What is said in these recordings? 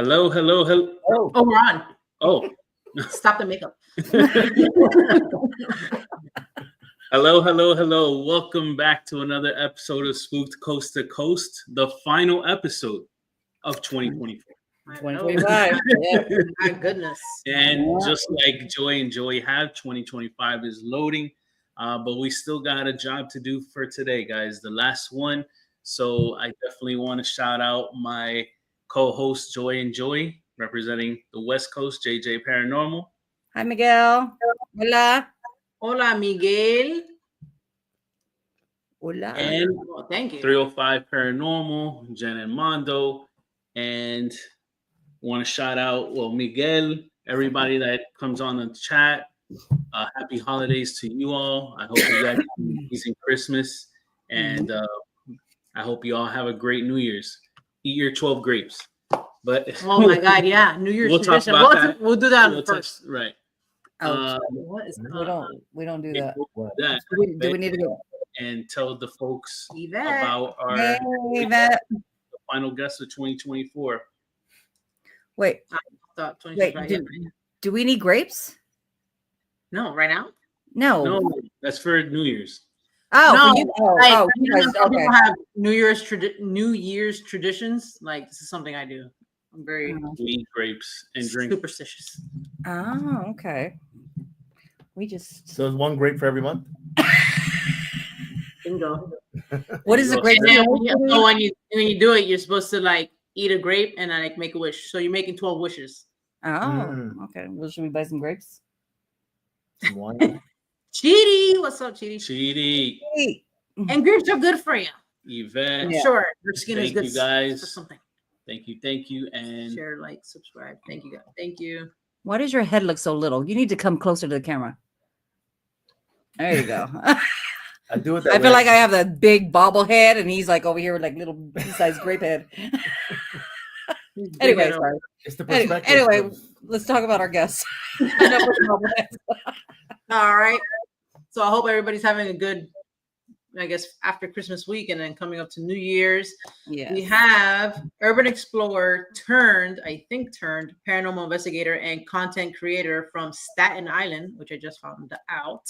Hello. Oh, we're on. Oh. Stop the makeup. Hello. Welcome back to another episode of Spooked Coast to Coast, the final episode of 2024. 2025. Yeah. My goodness. And just like Joy and Joey have, 2025 is loading, but we still got a job to do for today, guys. The last one. So I definitely want to shout out my co-host Joy and Joey, representing the West Coast, JJ Paranormal. Hi, Miguel. Hola, Miguel. Hola. And thank you. 305 Paranormal, Jen and Mondo. And want to shout out, Miguel, everybody that comes on the chat. Happy holidays to you all. I hope you guys have an amazing Christmas. And I hope you all have a great New Year's. Eat your 12 grapes. But oh my God, yeah, New Year's tradition. We'll do that first. Right. What is we don't do that. Do we need to go and tell the folks Yvette. about our the final guest of 2024? Wait, I thought 2025. do we need grapes? No, right now? No, that's for New Year's. Oh, no, you guys, okay. People have New Year's traditions. Like, this is something I do. I'm very eat grapes and drink. Superstitious. Oh, okay. So it's one grape for every month. Bingo. What is a grape? So when you do it, you're supposed to like eat a grape and like make a wish. So you're making 12 wishes. Oh, okay. Well, should we buy some grapes? Cheaty, what's up, Cheaty? Cheaty. And grapes are good for you. Yvette. I'm sure your skin is good you guys. for something. Thank you. And share, like, subscribe. Thank you, guys. Thank you. Why does your head look so little? You need to come closer to the camera. There you go. I do it. I feel like I have a big bobblehead, and he's like over here with like little pea-sized grape head. Anyway, sorry. It's the perspective. Anyway, let's talk about our guests. All right. So I hope everybody's having a good, I guess, after Christmas week and then coming up to New Year's. Yeah. We have urban explorer turned paranormal investigator and content creator from Staten Island, which I just found out,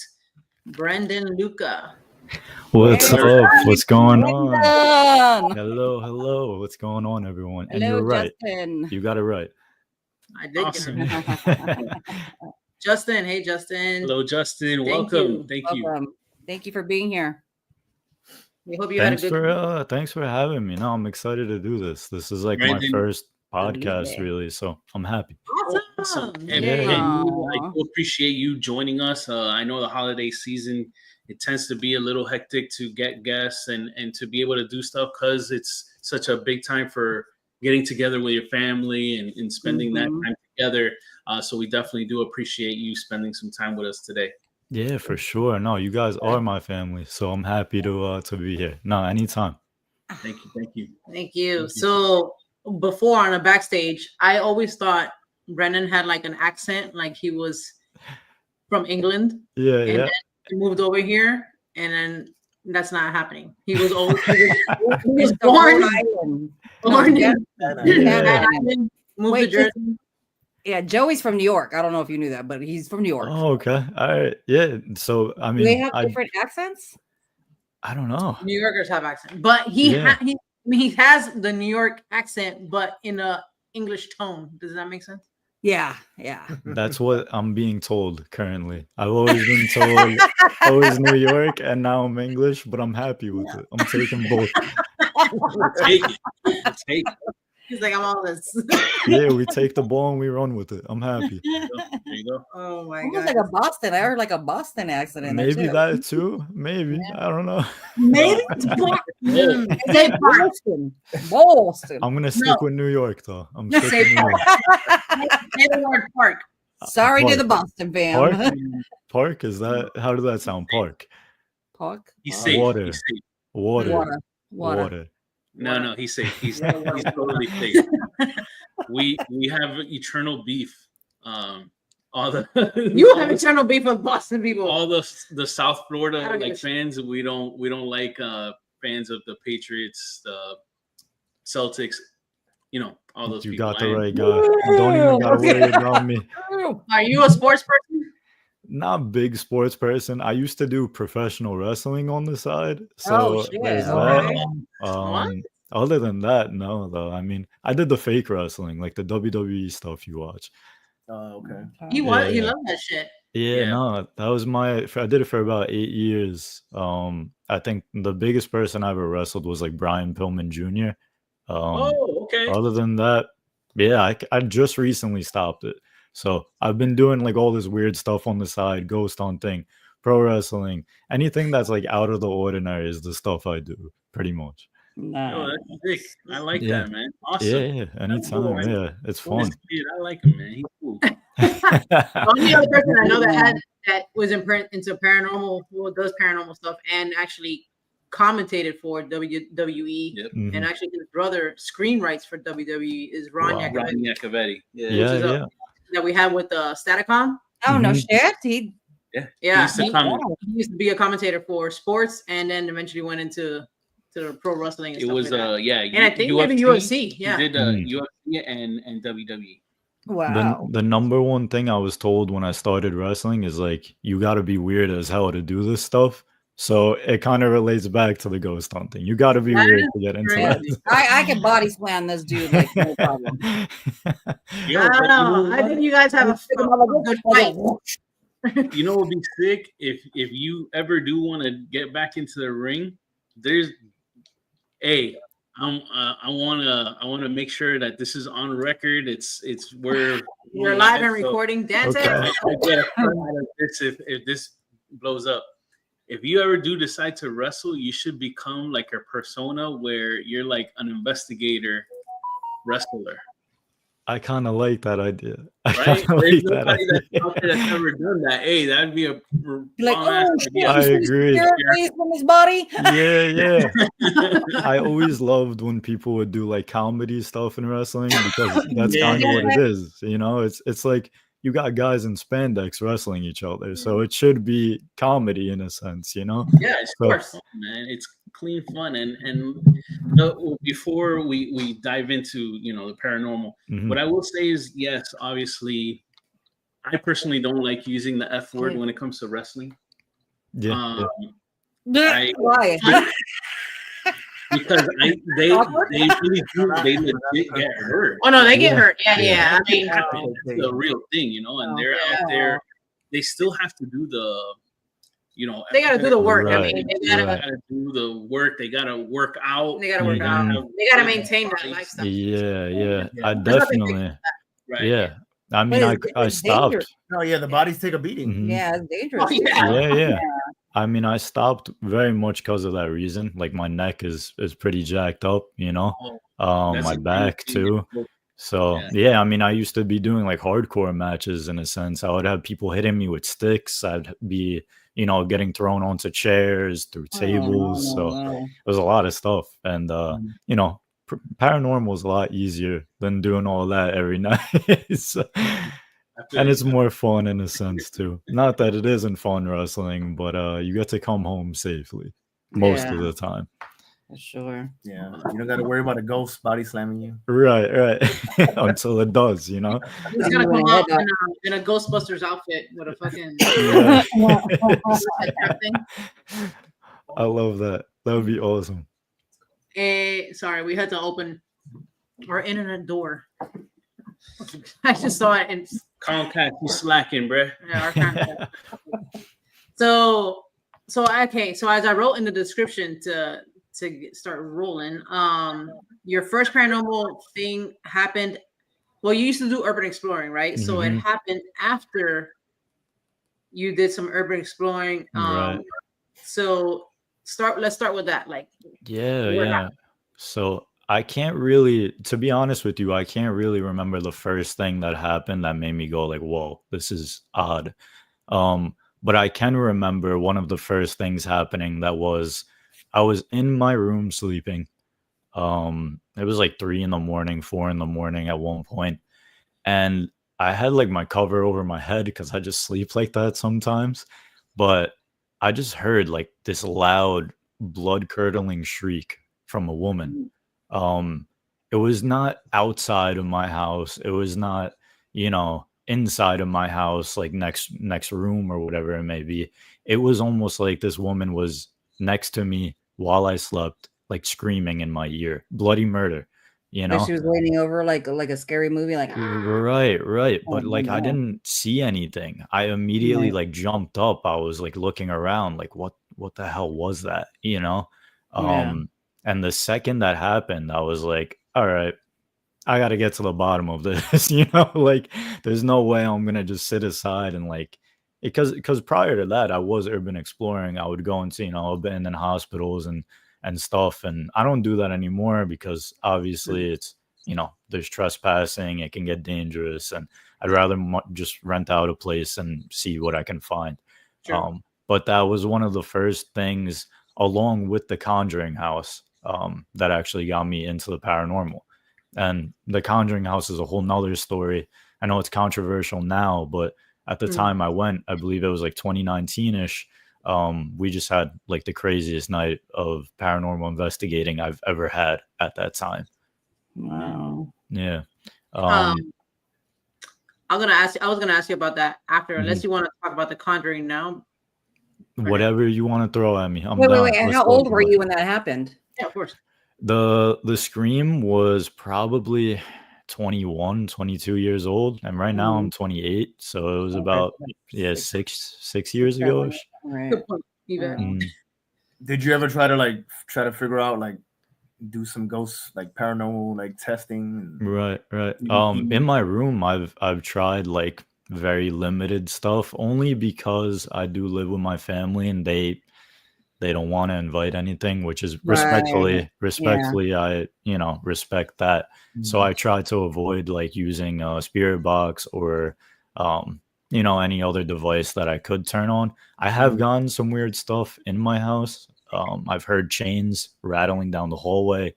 Brendon Luka. What's up? What's going on? Brendon. Hello. What's going on, everyone? And Hello, you're right. Justin. You got it right. I did. Awesome. Justin, hey Justin. Hello, Justin. Welcome. Thank you. Thank you for being here. We hope you had a good. Thanks for having me. No, I'm excited to do this. This is like my first podcast, really. So I'm happy. Awesome. And Yeah. I do appreciate you joining us. I know the holiday season, it tends to be a little hectic to get guests and to be able to do stuff because it's such a big time for getting together with your family and spending that time together. So we definitely do appreciate you spending some time with us today. Yeah, for sure. No, you guys are my family, so I'm happy to be here. No, anytime. Thank you. So before on a backstage, I always thought Brendon had like an accent, like he was from England. Yeah. Then he moved over here, and then that's not happening. He was born in moved to Jersey. Yeah, Joey's from New York. I don't know if you knew that, but he's from New York. Oh, okay. All right. Yeah. So I mean, do they have different accents? I don't know. New Yorkers have accent, but he has the New York accent, but in a English tone. Does that make sense? Yeah. That's what I'm being told currently. I've always been told I was New York, and now I'm English, but I'm happy with it. I'm taking both. Take it. He's like, I'm all this. Yeah, we take the ball and we run with it. I'm happy. There you go. Oh my God. God. Like a Boston. I heard like a Boston accent in Maybe there that too. Maybe. I don't know. Maybe. Boston. I'm gonna stick with New York though. I'm sticking with New York. Say the word park. Sorry to the Boston fam. Park? Is that, how does that sound? Park. He's safe. Water. He's safe. Water. No, he's safe. He's totally safe. We have eternal beef. All the you have eternal beef with Boston people. All the South Florida like fans. We don't like fans of the Patriots, the Celtics. all those You people. got the I- right guy. Don't even gotta worry about me. Are you a sports person? Not big sports person. I used to do professional wrestling on the side, Oh, so shit, there's okay. that. What? Other than that, no. Though I mean, I did the fake wrestling, like the WWE stuff you watch. Okay. You Yeah, You yeah. love that shit. Yeah, Yeah. no, that was my. I did it for about 8 years. I think the biggest person I ever wrestled was like Brian Pillman Jr. Oh, okay. Other than that, yeah, I just recently stopped it. So I've been doing like all this weird stuff on the side, ghost hunting, pro wrestling, anything that's like out of the ordinary is the stuff I do, pretty much. Yo, Nah. that's sick. I like Yeah. that, man. Yeah, Awesome. yeah, cool. anytime. Yeah, it's fun. This kid, I like him, man. He's cool. The only other person I know that was into paranormal, well, does paranormal stuff, and actually commentated for WWE, Yep. Mhm. and actually his brother screenwrites for WWE is Ron Wow. Yakovitch, Ron Yakovitch. Yeah. Yeah, is a- yeah. that we have with Staticon. Oh, no Mhm. shit. He, Yeah. Yeah, He used to comment. he used to be a commentator for sports, and then eventually went into the pro wrestling. And It stuff was like that. yeah. And I think maybe UFC. Yeah. He did Mhm. UFC and WWE. wow. The number one thing I was told when I started wrestling is like you got to be weird as hell to do this stuff. So it kind of relates back to the ghost hunting. You got to be That weird is to get into crazy. I can body slam this dude like no problem. that. Yo, I but don't know. I think you guys have a good fight. you know what would be sick if you ever do want to get back into the ring. There's, hey, I wanna make sure that this is on record. It's where You're live and so recording. Dance. Okay. I get a fun out of this if this blows up. If you ever do decide to wrestle, you should become like a persona where you're like an investigator wrestler. I kind of like that idea. I Right? kind of There's like that nobody that's idea. out there that's ever done that. Hey, that'd be a Like, bomb-ass oh, shit, idea. I you see the agree. spirit face from his body? Yeah, yeah. I always loved when people would do like comedy stuff in wrestling because that's Yeah. kind of what it is. You know, it's like you got guys in spandex wrestling each other, so it should be comedy in a sense. You know. Yeah, it's So- fun, man. It's clean fun, and before we dive into the paranormal, Mhm. what I will say is yes, obviously, I personally don't like using the F word when it comes to wrestling. Yeah, I- Why? Because they Awkward? really do, they legit get hurt. Oh no, they get Yeah. hurt. Yeah, Yeah. yeah. I mean, It's a real thing, and they're Yeah. out there. They still have to do the, they got to do the work. I Right, mean, they They gotta, right. gotta do the work. They gotta work out. they gotta work Mhm. out. They gotta maintain that lifestyle. yeah, yeah. I There's nothing definitely, Right. yeah. I mean, But I it's stopped. dangerous. No, yeah, the bodies take a beating. Mhm. Yeah, it's dangerous. Oh, yeah. Yeah, yeah. I mean, I stopped very much because of that reason. Like my neck is pretty jacked up, That's my a back thing. too. So yeah, I mean, I used to be doing like hardcore matches in a sense. I would have people hitting me with sticks. I'd be, getting thrown onto chairs through tables. So it was a lot of stuff. And paranormal is a lot easier than doing all that every night. So- and it's more fun in a sense too. Not that it isn't fun wrestling, but you get to come home safely most of Yeah. the time. For sure. Yeah, you don't got to worry about a ghost body slamming you. Right, right. Until it does, He's gonna come out in a Ghostbusters outfit with a fucking head thing. I love that. That would be awesome. Sorry, we had to open our internet door. I just saw it and Comcast, you slacking, bruh. our contact. So okay. So as I wrote in the description to start rolling, your first paranormal thing happened. Well, you used to do urban exploring, right? So it Mhm. happened after you did some urban exploring. Right. So let's start with that. Like, Yeah, what yeah. happened? So I can't really, to be honest with you, I can't really remember the first thing that happened that made me go like, whoa, this is odd. But I can remember one of the first things happening that was I was in my room sleeping. It was like 3 a.m, 4 a.m at one point, and I had like my cover over my head because I just sleep like that sometimes. But I just heard like this loud, blood-curdling shriek from a woman. it was not outside of my house. It was not, inside of my house, like next room or whatever it may be. It was almost like this woman was next to me while I slept, like screaming in my ear, bloody murder, Like she was leaning over like a scary movie, like Right. Oh But my like I God. didn't see anything. I immediately Right. like jumped up. I was like looking around, like what the hell was that? Yeah. And the second that happened, I was like, all right, I gotta get to the bottom of this, like there's no way I'm gonna just sit aside and like because prior to that I was urban exploring. I would go into, abandoned hospitals and stuff, and I don't do that anymore because obviously it's, there's trespassing, it can get dangerous, and I'd rather just rent out a place and see what I can find. Sure. But that was one of the first things, along with the Conjuring House, that actually got me into the paranormal. And the Conjuring House is a whole nother story. I know it's controversial now, but at the time I went, I believe it was like 2019-ish. We just had like the craziest night of paranormal investigating I've ever had at that time. Wow. Yeah. I was gonna ask you about that after, Mhm. unless you want to talk about the Conjuring now. Whatever you want to throw at me. I'm Wait. down. And Let's how go old for were it. you when that happened? Yeah, of course. The scream was probably 21, 22 years old, and right now I'm 28, so it was about six years ago. Right. Good point. Did you ever try to figure out like do some ghost like paranormal like testing? Right. In my room, I've tried like very limited stuff, only because I do live with my family and they don't want to invite anything, which is respectfully, I respect that. So I try to avoid like using a spirit box or any other device that I could turn on. I have gotten some weird stuff in my house. I've heard chains rattling down the hallway.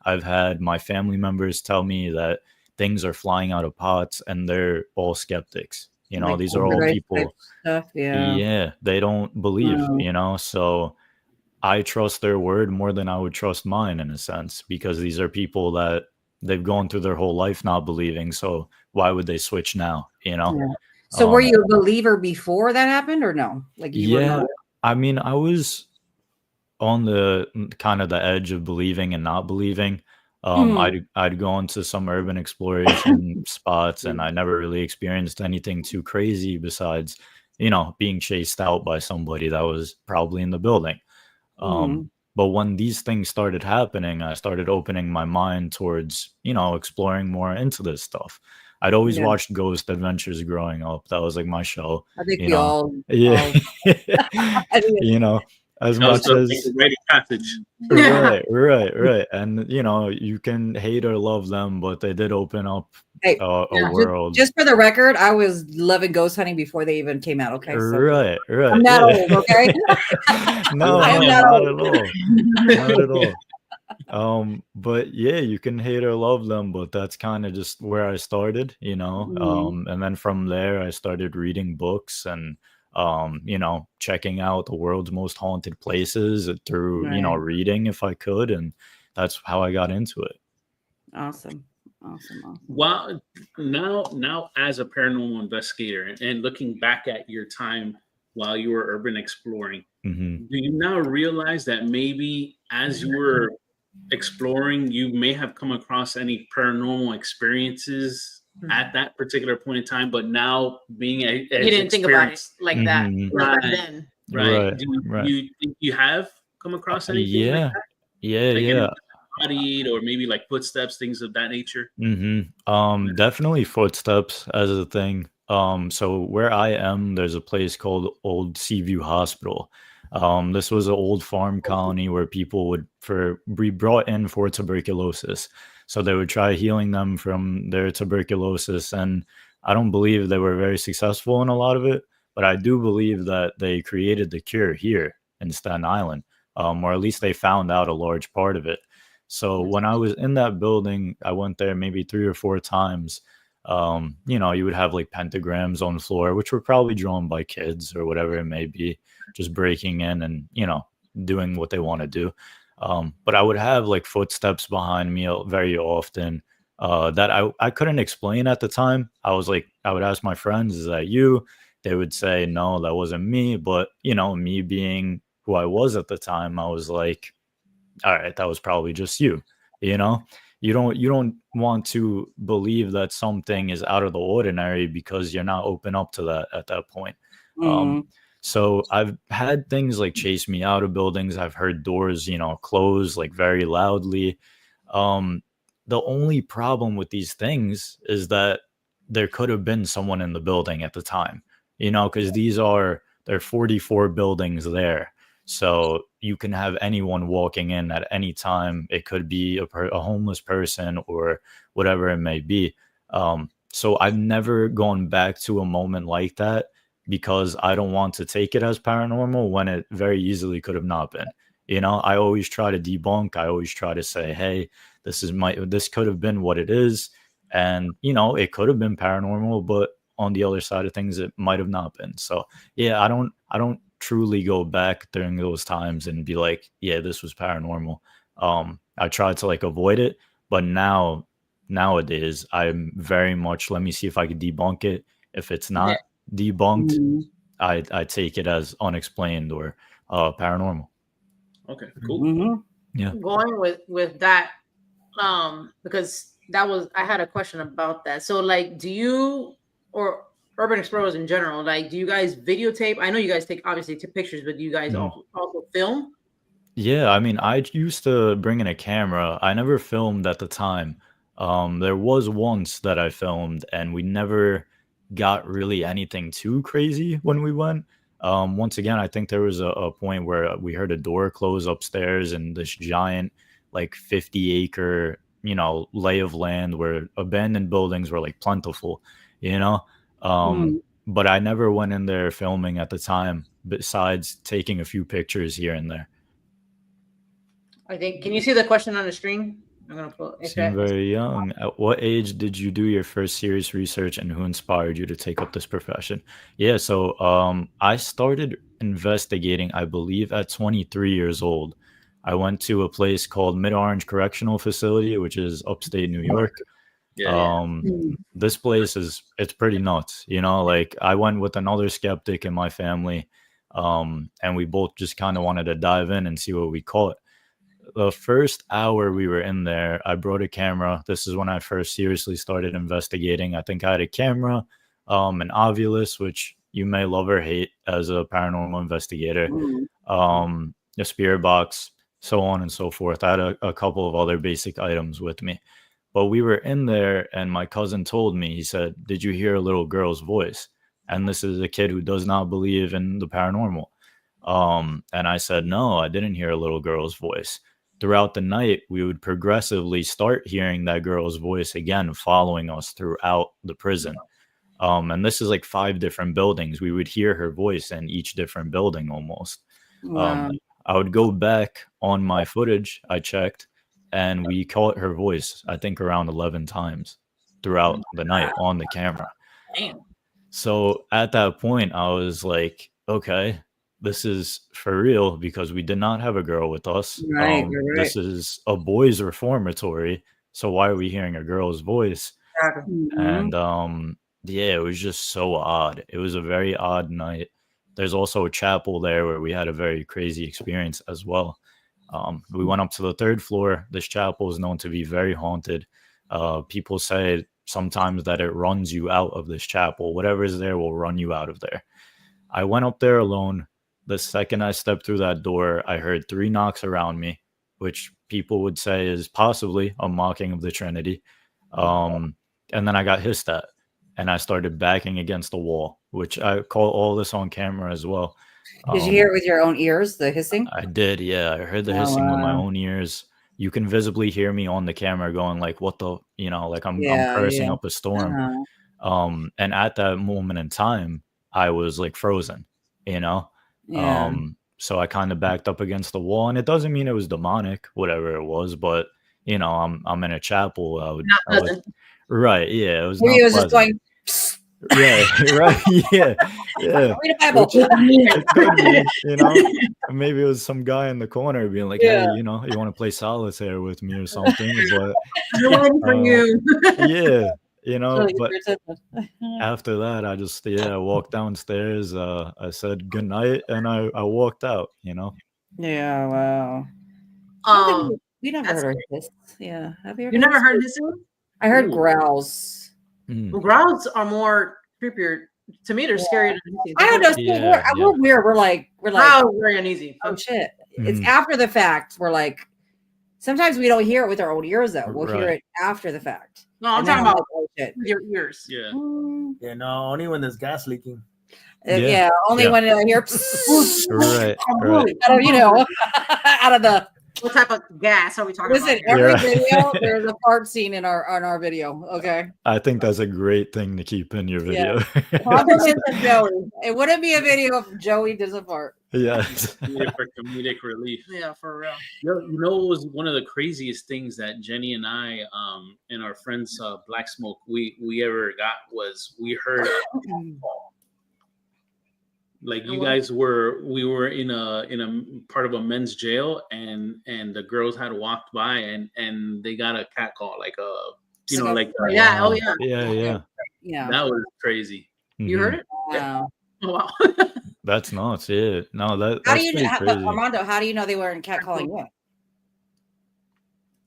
I've had my family members tell me that things are flying out of pots, and they're all skeptics. Like These are all poltergeist people. type stuff. Yeah. They don't believe. Wow. So I trust their word more than I would trust mine, in a sense, because these are people that they've gone through their whole life not believing. So why would they switch now? Yeah. So were you a believer before that happened, or no? Like you were not? I mean, I was on the kind of the edge of believing and not believing. I'd go into some urban exploration spots, and I never really experienced anything too crazy besides, being chased out by somebody that was probably in the building. But when these things started happening, I started opening my mind towards, exploring more into this stuff. I'd always watched Ghost Adventures growing up. That was like my show. I think we all. As That was much as the rite of passage. right. And you can hate or love them, but they did open up Hey, a world. Just for the record, I was loving ghost hunting before they even came out. Okay, so Right. I'm not old. Okay, No, I am not not at all. Not at all. But yeah, you can hate or love them, but that's kind of just where I started, and then from there I started reading books and checking out the world's most haunted places through, reading if I could, and that's how I got into it. Awesome. Well, now as a paranormal investigator and looking back at your time while you were urban exploring, do you now realize that maybe as you were exploring, you may have come across any paranormal experiences at that particular point in time, but now being you didn't think about it like that back then, right? Do you think you have come across anything like that? Yeah. Bodied or maybe like footsteps, things of that nature? Definitely footsteps as a thing. So where I am, there's a place called Old Seaview Hospital. This was an old farm colony where people would be brought in for tuberculosis. So they would try healing them from their tuberculosis, and I don't believe they were very successful in a lot of it, but I do believe that they created the cure here in Staten Island, or at least they found out a large part of it. So when I was in that building, I went there maybe 3 or 4 times. You would have like pentagrams on the floor, which were probably drawn by kids or whatever it may be, just breaking in and, doing what they want to do. But I would have like footsteps behind me very often that I couldn't explain at the time. I was like, I would ask my friends, is that you? They would say, no, that wasn't me. But, you know, me being who I was at the time, I was like, all right, that was probably just you. You know, you don't want to believe that something is out of the ordinary because you're not open up to that at that point. Mm. So I've had things like chase me out of buildings. I've heard doors, you know, close like very loudly. Um, the only problem with these things is that there could have been someone in the building at the time, you know, because there are 44 buildings there. So you can have anyone walking in at any time. It could be a homeless person or whatever it may be. So I've never gone back to a moment like that because I don't want to take it as paranormal when it very easily could have not been. You know, I always try to debunk. I always try to say, hey, this could have been what it is. And, you know, it could have been paranormal, but on the other side of things, it might have not been. So yeah, I don't truly go back during those times and be like, yeah, this was paranormal. I try to like avoid it, but nowadays I'm very much, let me see if I can debunk it. If it's not debunked, Mm. I take it as unexplained or paranormal. Okay, cool. Mhm. Yeah. Going with that, because that was, I had a question about that. So like, do you, or urban explorers in general, like, do you guys videotape? I know you guys obviously take pictures, but do you guys Mhm. also film? Yeah, I mean, I used to bring in a camera. I never filmed at the time. There was once that I filmed, and we never got really anything too crazy when we went. Once again, I think there was a point where we heard a door close upstairs in this giant, like 50-acre, you know, lay of land where abandoned buildings were like plentiful, you know. Mm. But I never went in there filming at the time, besides taking a few pictures here and there. I think, can you see the question on the screen? I'm gonna put Seem very young. At what age did you do your first serious research, and who inspired you to take up this profession? Yeah, so I started investigating, I believe, at 23 years old. I went to a place called Mid-Orange Correctional Facility, which is upstate New York. Yeah, yeah. Mm. This place it's pretty nuts, you know, like I went with another skeptic in my family, and we both just kind of wanted to dive in and see what we caught. The first hour we were in there, I brought a camera. This is when I first seriously started investigating. I think I had a camera, an 𝗟𝗏𝗍𝘆, which you may love or hate as a paranormal investigator, Mm. a spirit box, so on and so forth. I had a couple of other basic items with me. But we were in there, and my cousin told me, he said, did you hear a little girl's voice? And this is a kid who does not believe in the paranormal. And I said, no, I didn't hear a little girl's voice. Throughout the night, we would progressively start hearing that girl's voice again, following us throughout the prison. And this is like 5 different buildings. We would hear her voice in each different building almost. Wow. I would go back on my footage, I checked, and we caught her voice, I think around 11 times throughout the night on the camera. Damn. So at that point, I was like, okay, this is for real, because we did not have a girl with us. Right, you're right. This is a boys' reformatory. So why are we hearing a girl's voice? Mhm. And yeah, it was just so odd. It was a very odd night. There's also a chapel there where we had a very crazy experience as well. We went up to the 3rd floor. This chapel is known to be very haunted. People say sometimes that it runs you out of this chapel. Whatever is there will run you out of there. I went up there alone. The second I stepped through that door, I heard 3 knocks around me, which people would say is possibly a mocking of the Trinity. And then I got hissed at, and I started backing against the wall, which I call all this on camera as well. Did you hear it with your own ears, the hissing? I did, yeah. I heard the Oh, hissing with my wow. own ears. You can visibly hear me on the camera going like, what the, you know, like I'm Yeah, cursing yeah. up a storm. Uh-huh. And at that moment in time, I was like frozen, you know? Yeah. So I kind of backed up against the wall, and it doesn't mean it was demonic, whatever it was, but I'm in a chapel. Not pleasant. Right, yeah, it was Maybe not it was just pleasant. going, "Psst," right, yeah, yeah. Read a Bible. It could be, maybe it was some guy in the corner being like, Yeah. hey, you want to play solitaire with me or something, but I'm waiting for you. yeah, Trying to get but your attention. after that, I just I walked downstairs, I said good night, and I walked out. Yeah, wow. I don't think we never that's heard this. Yeah, have you? You never heard this one? I heard Ooh. growls. Mm. Growls are more creepier. To me, they're scarier than anything. I don't know. Yeah, We're weird. We're like, Growls are very uneasy. oh shit! It's Mhm. after the fact. We're like, sometimes we don't hear it with our own ears though. We'll hear Right. it after the fact. No, I'm And then talking about like, oh, shit. with your ears. Yeah. Yeah, no, only when there's gas leaking. Yeah, only Yeah. when I hear. Right, right. Out of, out of the. What type of gas are we talking Listen, about? every Yeah. video there's a fart scene in our video. Okay. I think that's a great thing to keep in your Yeah. video. Compliments of Joey. It wouldn't be a video if Joey does a fart. Yes. Need it for comedic relief. Yeah, for real. What was one of the craziest things that Jenny and I and our friends Black Smoke we ever got was we heard a call. Like you guys we were in a part of a men's jail and the girls had walked by and they got a cat call, like like Yeah, oh yeah. Yeah. Yeah. that was crazy. You Mhm. heard it? Wow. Oh, wow. That's nuts. Yeah. No, How that's do you pretty know, crazy. Armando? How do you know they weren't catcalling you?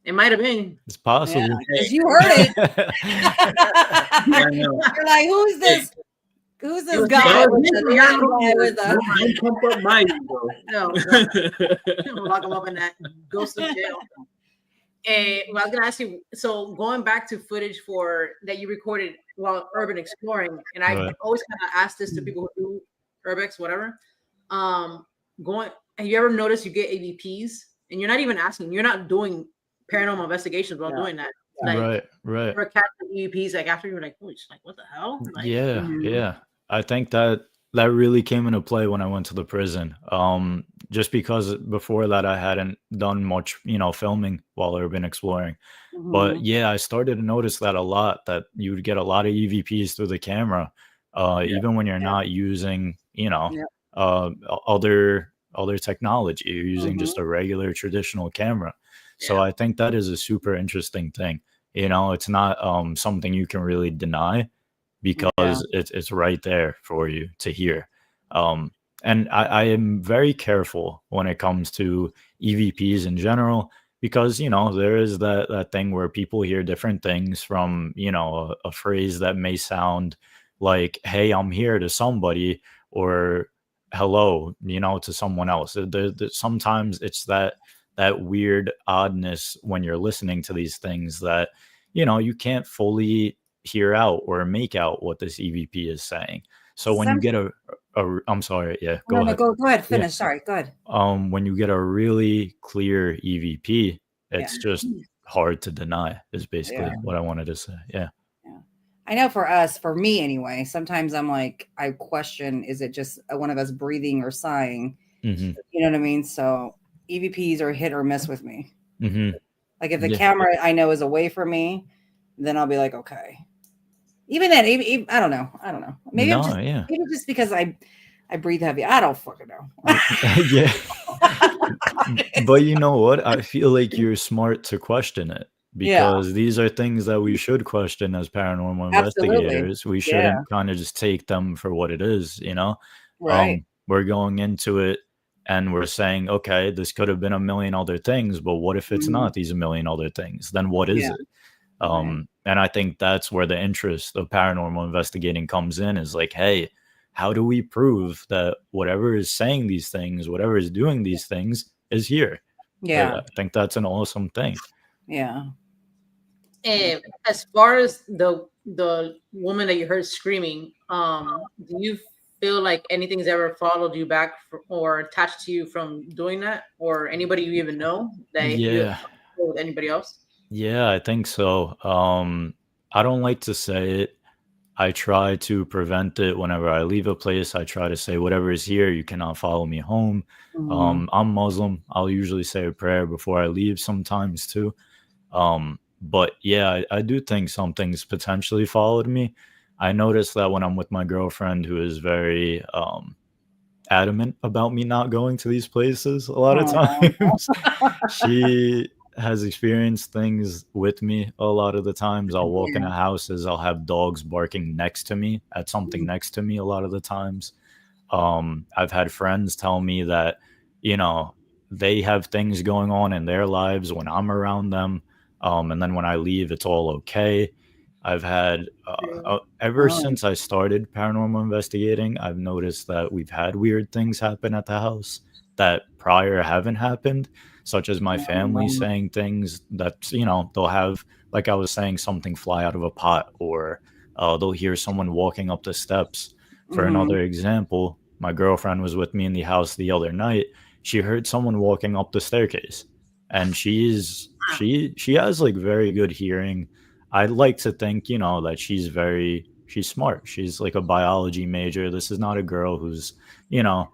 It might have been. It's possible. Because you heard it. I know. You're like, who's this? Who's this was guy? me. With the young guy with the? Don't pump up my ego. No, lock him up in that ghost of jail. And I was gonna ask you. So going back to footage that you recorded while urban exploring, and I Right. always kind of ask this to people who do urbex, whatever. Have you ever noticed you get AVPs and you're not even asking? You're not doing paranormal investigations while doing that. Like, Right. Ever catch AVPs like after you're like, oh, it's like what the hell? Like, Yeah. I think that really came into play when I went to the prison. Just because before that I hadn't done much, filming while urban exploring. But yeah, I started to notice that a lot, that you would get a lot of EVPs through the camera, even when you're not using, other technology. You're using just a regular traditional camera. So I think that is a super interesting thing. It's not something you can really deny, because it's right there for you to hear. And I am very careful when it comes to EVPs in general, because there is that thing where people hear different things from a phrase that may sound like, hey, I'm here, to somebody, or hello, to someone else. Sometimes it's that weird oddness when you're listening to these things that you can't fully hear out or make out what this EVP is saying. So when you get I'm sorry, go ahead. Go ahead, finish. Sorry, go ahead. When you get a really clear EVP, it's just hard to deny, is basically what I wanted to say. Yeah. I know for me anyway, sometimes I'm like, I question, is it just one of us breathing or sighing? Mm-hmm. You know what I mean? So EVPs are hit or miss with me. Mm-hmm. Like if the camera I know is away from me, then I'll be like, okay. Even then, I don't know. Maybe maybe just because I breathe heavy. I don't fucking know. Yeah. But you know what? I feel like you're smart to question it, because these are things that we should question as paranormal investigators. We shouldn't kind of just take them for what it is, Right. We're going into it and we're saying, okay, this could have been a million other things, but what if it's not these a million other things? Then what is it? And I think that's where the interest of paranormal investigating comes in, is like, hey, how do we prove that whatever is saying these things, whatever is doing these things, is here? I think that's an awesome thing. Yeah. And as far as the woman that you heard screaming, do you feel like anything's ever followed you back or attached to you from doing that, or anybody you even know that you with anybody else? Yeah, I think so. I don't like to say it. I try to prevent it whenever I leave a place. I try to say, whatever is here, you cannot follow me home. I'm Muslim. I'll usually say a prayer before I leave sometimes too. But yeah, I do think something's potentially followed me. I noticed that when I'm with my girlfriend, who is very adamant about me not going to these places a lot of times, she has experienced things with me a lot of the times. I'll walk into houses, I'll have dogs barking next to me at something next to me a lot of the times. I've had friends tell me that, you know, they have things going on in their lives when I'm around them. And then when I leave, it's all okay. I've had, ever since I started paranormal investigating, I've noticed that we've had weird things happen at the house that prior haven't happened, such as my family saying things that, you know, they'll have, like I was saying, something fly out of a pot, or they'll hear someone walking up the steps. For another example, my girlfriend was with me in the house the other night. She heard someone walking up the staircase, and she has like very good hearing. I'd like to think, you know, that she's smart. She's like a biology major. This is not a girl who's, you know,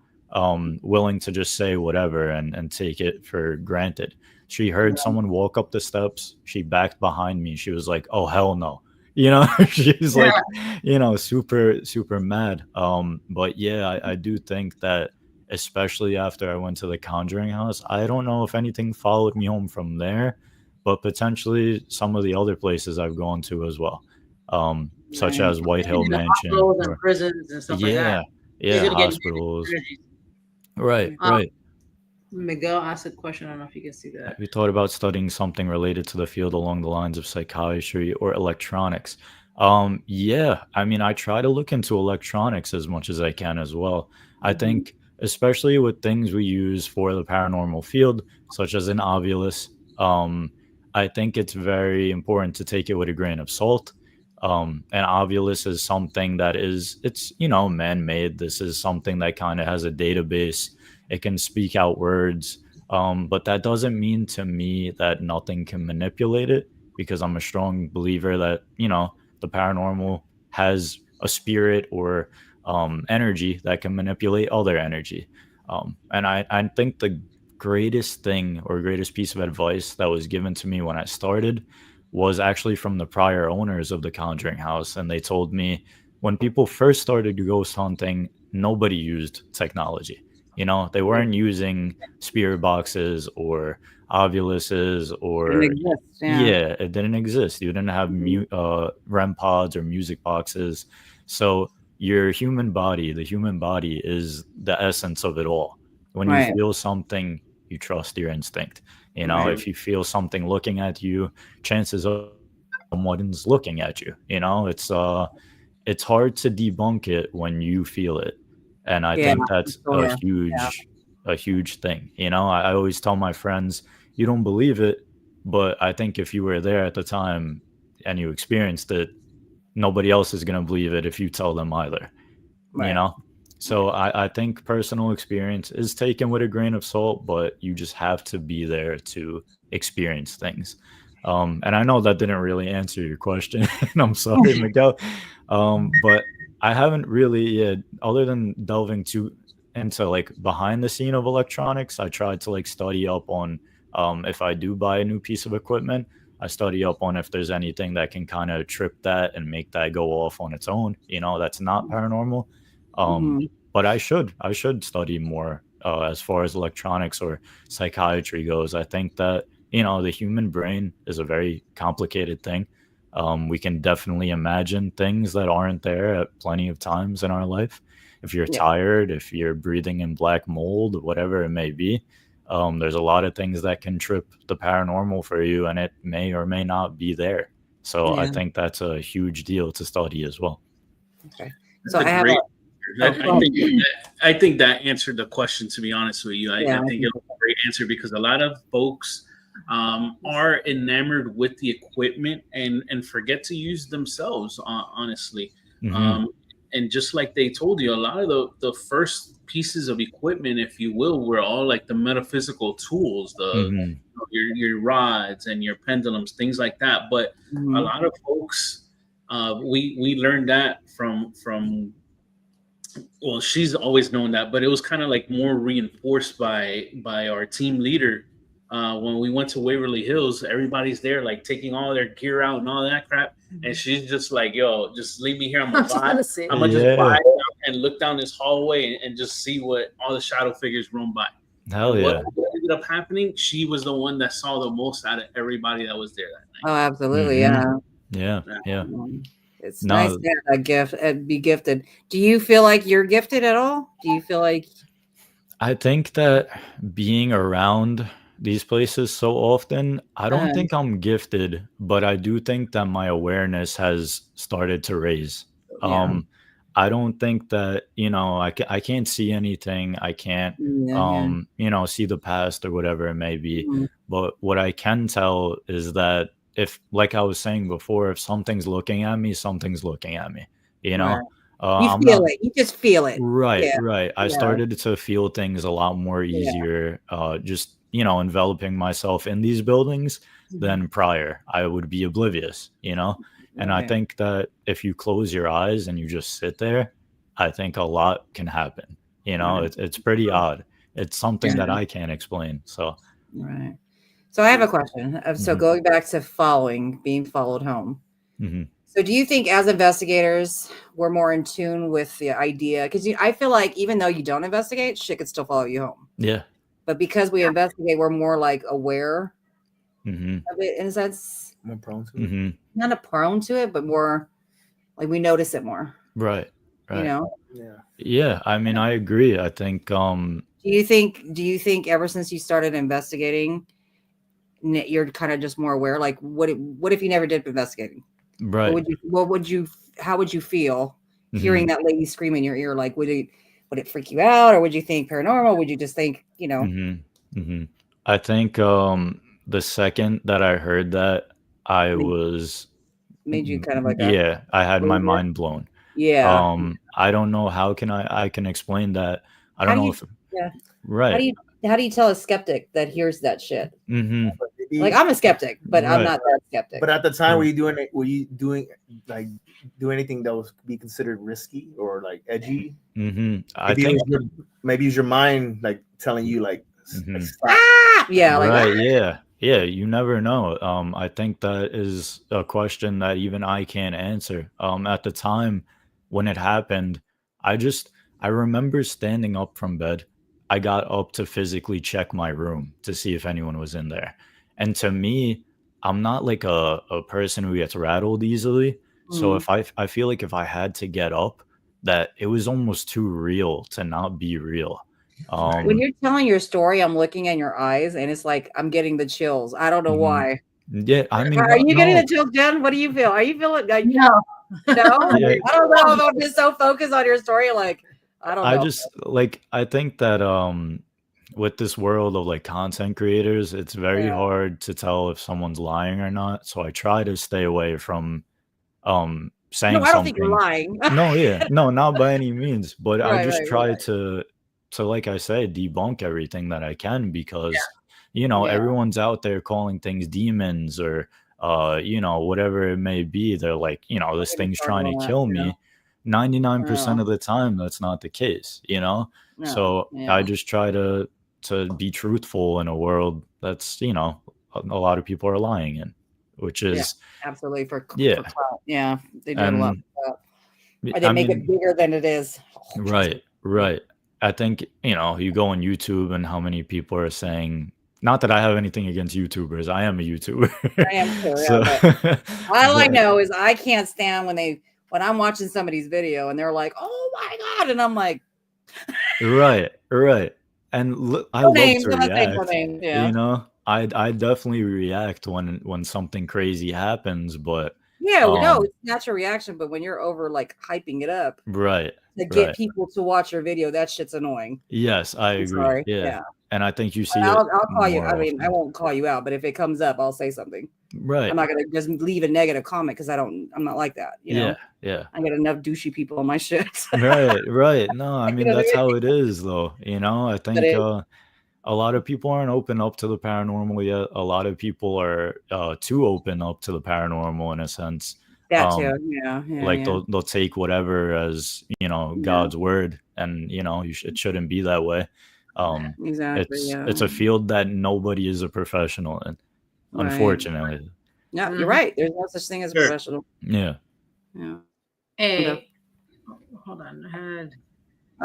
willing to just say whatever and take it for granted. She heard someone walk up the steps. She backed behind me. She was like, "Oh, hell no." You know, she's like, you know, super, super mad. But yeah, I do think that, especially after I went to the Conjuring House, I don't know if anything followed me home from there, but potentially some of the other places I've gone to as well, such as 𝗿𝗲𝗀𝗘 Mansion. And prisons and stuff like that. Yeah, hospitals. Right. Miguel asked a question. I don't know if you can see that. Have you thought about studying something related to the field along the lines of psychiatry or electronics? Yeah, I mean, I try to look into electronics as much as I can as well. I think, especially with things we use for the paranormal field, such as an 𝗹𝗶𝗪𝗘, I think it's very important to take it with a grain of salt. An 𝗹𝗶𝗪𝗘 is something that it's, you know, man-made. This is something that kind of has a database. It can speak out words, but that doesn't mean to me that nothing can manipulate it, because I'm a strong believer that, you know, the paranormal has a spirit or energy that can manipulate other energy. And I think the greatest thing or greatest piece of advice that was given to me when I started was actually from the prior owners of the Conjuring House. And they told me, when people first started ghost hunting, nobody used technology. You know, they weren't using spirit boxes or 𝗹𝗶𝗪𝗘s or it didn't exist. You didn't have REM pods or music boxes. So the human body is the essence of it all. When you feel something, you trust your instinct. You know, if you feel something looking at you, chances are someone's looking at you. You know, it's hard to debunk it when you feel it. And I think that's a huge thing. You know, I always tell my friends, you don't believe it, but I think if you were there at the time and you experienced it, nobody else is going to believe it if you tell them either. You know? So I think personal experience is taken with a grain of salt, but you just have to be there to experience things. And I know that didn't really answer your question, and I'm sorry, Miguel. But I haven't really, other than delving into like behind the scene of electronics, I tried to like study up on, if I do buy a new piece of equipment, I study up on if there's anything that can kind of trip that and make that go off on its own. You know, that's not paranormal. But I should study more as far as electronics or psychiatry goes. I think that, you know, the human brain is a very complicated thing. We can definitely imagine things that aren't there at plenty of times in our life. If you're tired, if you're breathing in black mold, whatever it may be, there's a lot of things that can trip the paranormal for you, and it may or may not be there. So I think that's a huge deal to study as well. Okay. So I think that answered the question, to be honest with you. I think it was a great answer, because a lot of folks are enamored with the equipment and forget to use themselves, honestly. And just like they told you, a lot of the first pieces of equipment, if you will, were all like the metaphysical tools, your rods and your pendulums, things like that. But a lot of folks, we learned that from well, she's always known that, but it was kind of like more reinforced by our team leader, when we went to Waverly Hills, everybody's there like taking all their gear out and all that crap, and she's just like, "Yo, just leave me here. I'm gonna just vibe and look down this hallway and just see what all the shadow figures roam by." Hell and yeah. what ended up happening? She was the one that saw the most out of everybody that was there that night. Oh, absolutely, Yeah. It's nice to have that gift and be gifted. Do you feel like you're gifted at all? Do you feel like? I think that being around these places so often, I don't think I'm gifted, but I do think that my awareness has started to raise. I don't think that, I can't see anything. I can't, see the past or whatever it may be. But what I can tell is that if, like I was saying before, if something's looking at me, something's looking at me, you know? You feel it. You just feel it. Right. I started to feel things a lot more easier, just, enveloping myself in these buildings than prior. I would be oblivious, and I think that if you close your eyes and you just sit there, I think a lot can happen. It's pretty odd. It's something that I can't explain. So, So I have a question. So going back to being followed home. So do you think as investigators, we're more in tune with the idea? Because I feel like even though you don't investigate, shit could still follow you home. Yeah. But because we investigate, we're more like aware of it in a sense. More prone to it. Not prone to it, but more like we notice it more. Right. Yeah. I mean, I agree. I think do you think ever since you started investigating, you're kind of just more aware? Like what if you never did investigating? Right. How would you feel hearing that lady scream in your ear? Like would it freak you out, or would you think paranormal? Would you just think, I think the second that I heard that, I was made you kind of like I had my mind blown. I don't know how I can explain that. I don't know if right. How do you tell a skeptic that hears that shit? Like I'm a skeptic, but I'm not that skeptic. But at the time, were you doing anything that was be considered risky or like edgy? I think maybe it's your mind like telling you like you never know. I think that is a question that even I can't answer. At the time when it happened, I remember standing up from bed. I got up to physically check my room to see if anyone was in there. And to me, I'm not like a person who gets rattled easily. So if I feel like if I had to get up, that it was almost too real to not be real. When you're telling your story, I'm looking in your eyes and it's like I'm getting the chills. I don't know why. Yeah, I mean, are you getting the chills, Jen? What do you feel? Are you feeling? No. I don't know if I'm just so focused on your story. Like I don't know. I think that with this world of like content creators, it's very hard to tell if someone's lying or not. So I try to stay away from saying I don't think you're lying. No, not by any means. But I just try to like I said, debunk everything that I can because everyone's out there calling things demons or whatever it may be. They're like, this thing's trying to kill me. 99% of the time that's not the case, so I just try to be truthful in a world that's a lot of people are lying in, which is absolutely for clout. They do a lot of that. Or they make it bigger than it is. Right I think you go on YouTube and how many people are saying, not that I have anything against YouTubers, I am a YouTuber. I am too. All I know is I can't stand when I'm watching somebody's video and they're like, "Oh my god," and I'm like, right. And I love to react. I definitely react when something crazy happens, but it's natural reaction. But when you're over like hyping it up, to get people to watch your video, that shit's annoying. Yes, I agree. Sorry. And I think you see I'll call you. I mean, I won't call you out, but if it comes up, I'll say something. Right. I'm not gonna just leave a negative comment because I'm not like that. Yeah. I get enough douchey people on my shit. Right. No, I mean that's how it is, though. I think a lot of people aren't open up to the paranormal yet. A lot of people are too open up to the paranormal in a sense. That too. Like they'll take whatever as God's word, and it shouldn't be that way. Exactly. It's a field that nobody is a professional in, Right. unfortunately. Yeah, you're right. There's no such thing as a professional. Yeah. Yeah. Hey, hold on. I had